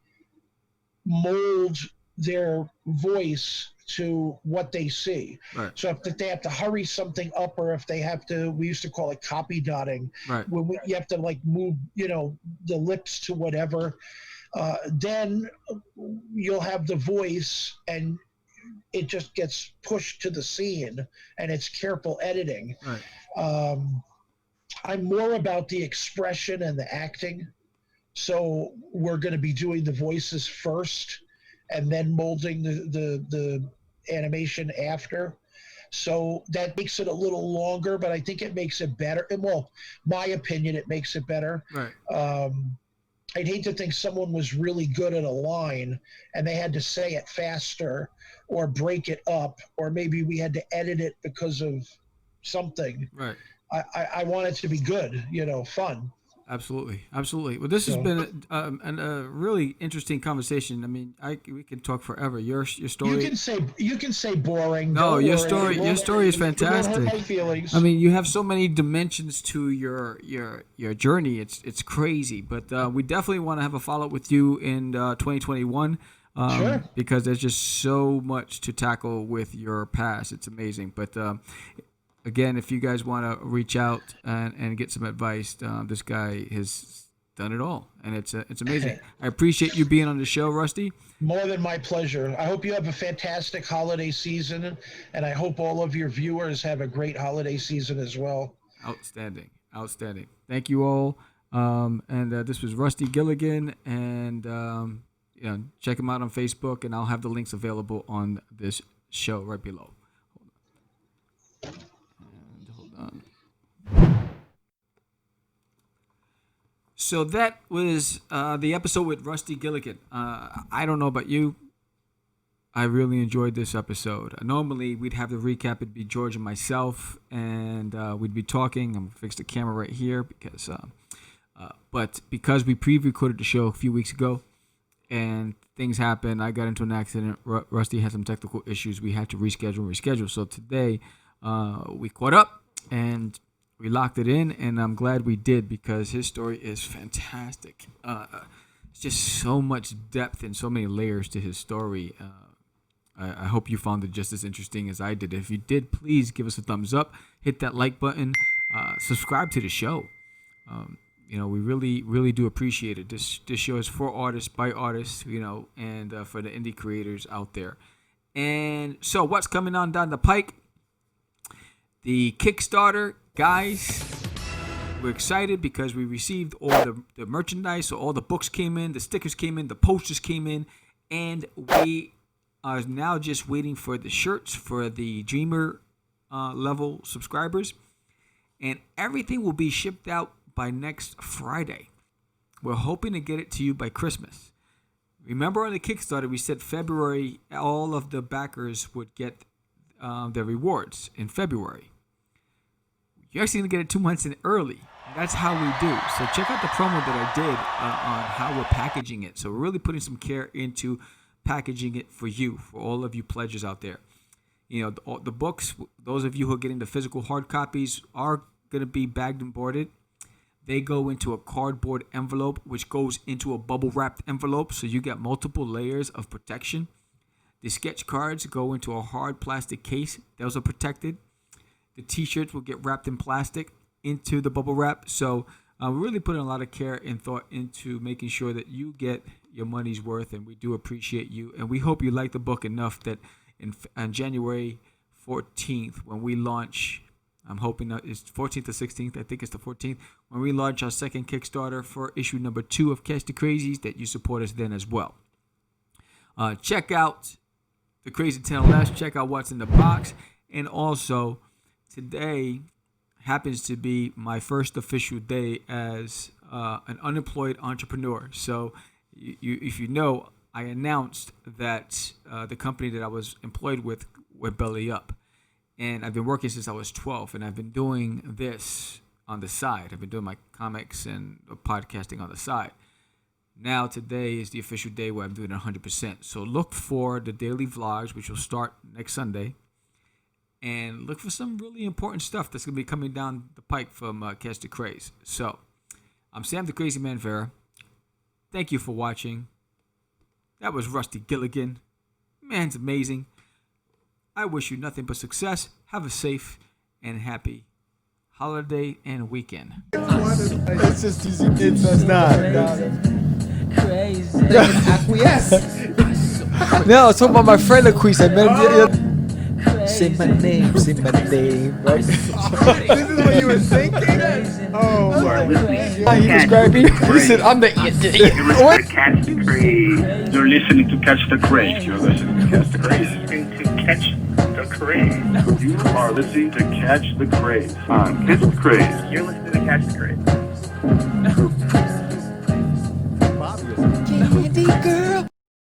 mold their voice to what they see. Right. So if they have to hurry something up, or if they have to, we used to call it copy dotting, Right. when you have to like move, the lips to whatever, then you'll have the voice and it just gets pushed to the scene, and it's careful editing. Right. I'm more about the expression and the acting. So we're going to be doing the voices first and then molding the animation after. So that makes it a little longer, but I think it makes it better. And well, my opinion, it makes it better. Right. I'd hate to think someone was really good at a line and they had to say it faster or break it up, or maybe we had to edit it because of something. Right. I want it to be good, fun. Absolutely. Well, this has been a really interesting conversation. I mean, we could talk forever. Your story. You can say boring. No, Don't your worry. story. Your story is fantastic. Don't hurt my feelings. I mean, you have so many dimensions to your journey. It's crazy. But we definitely want to have a follow up with you in 2021. Sure. Because there's just so much to tackle with your past. It's amazing. But again, if you guys want to reach out and get some advice, this guy has done it all, and it's amazing. I appreciate you being on the show, Rusty. More than my pleasure. I hope you have a fantastic holiday season, and I hope all of your viewers have a great holiday season as well. Outstanding. Thank you all. And this was Rusty Gilligan, and check him out on Facebook, and I'll have the links available on this show right below. So that was the episode with Rusty Gilligan. I don't know about you. I really enjoyed this episode. Normally, we'd have the recap. It'd be George and myself, and we'd be talking. I'm going to fix the camera right here but because we pre-recorded the show a few weeks ago, and things happened, I got into an accident. Rusty had some technical issues. We had to reschedule. So today, we caught up, and we locked it in, and I'm glad we did, because his story is fantastic. It's just so much depth and so many layers to his story. I hope you found it just as interesting as I did. If you did, please give us a thumbs up, hit that like button, subscribe to the show. We really do appreciate it. This show is for artists, by artists, and for the indie creators out there. And so what's coming on down the pike? The Kickstarter, guys. We're excited because we received all the merchandise. So all the books came in, the stickers came in, the posters came in, and we are now just waiting for the shirts for the Dreamer level subscribers. And everything will be shipped out by next Friday. We're hoping to get it to you by Christmas. Remember on the Kickstarter, we said February, all of the backers would get their rewards in February. You're actually going to get it 2 months in early. That's how we do. So check out the promo that I did on how we're packaging it. So we're really putting some care into packaging it for you, for all of you pledges out there. The books, those of you who are getting the physical hard copies, are going to be bagged and boarded. They go into a cardboard envelope, which goes into a bubble wrapped envelope, so you get multiple layers of protection. The sketch cards go into a hard plastic case. Those are protected. The t-shirts will get wrapped in plastic into the bubble wrap. So we're really putting a lot of care and thought into making sure that you get your money's worth, and we do appreciate you. And we hope you like the book enough that on January 14th, when we launch, I'm hoping that it's 14th or 16th. I think it's the 14th. When we launch our second Kickstarter for issue number 2 of Catch the Crazies, that you support us then as well. Check out the Crazy 10 Left. Check out what's in the box. And also, today happens to be my first official day as an unemployed entrepreneur. So, if you know, I announced that the company that I was employed with went belly up. And I've been working since I was 12, and I've been doing this on the side. I've been doing my comics and podcasting on the side. Now, today is the official day where I'm doing it 100%. So look for the daily vlogs, which will start next Sunday. And look for some really important stuff that's going to be coming down the pike from Catch the Craze. So I'm Sam the Crazy Man Vera. Thank you for watching. That was Rusty Gilligan. Man's amazing. I wish you nothing but success. Have a safe and happy holiday and weekend. It's just easy. It's not. Crazy. Acquiesce. No, I was talking about my friend Acquiesce. I meant Say my name, right? this is what you were thinking? Oh, my. he described me. He said, I'm the idiot. What? Catch the Craze. You're listening to Catch the Craze. You're listening to Catch the Craze. To Catch the Craze. You are listening to Catch the Craze on Catch the Craze. You're listening to Catch the Craze. Candy girl.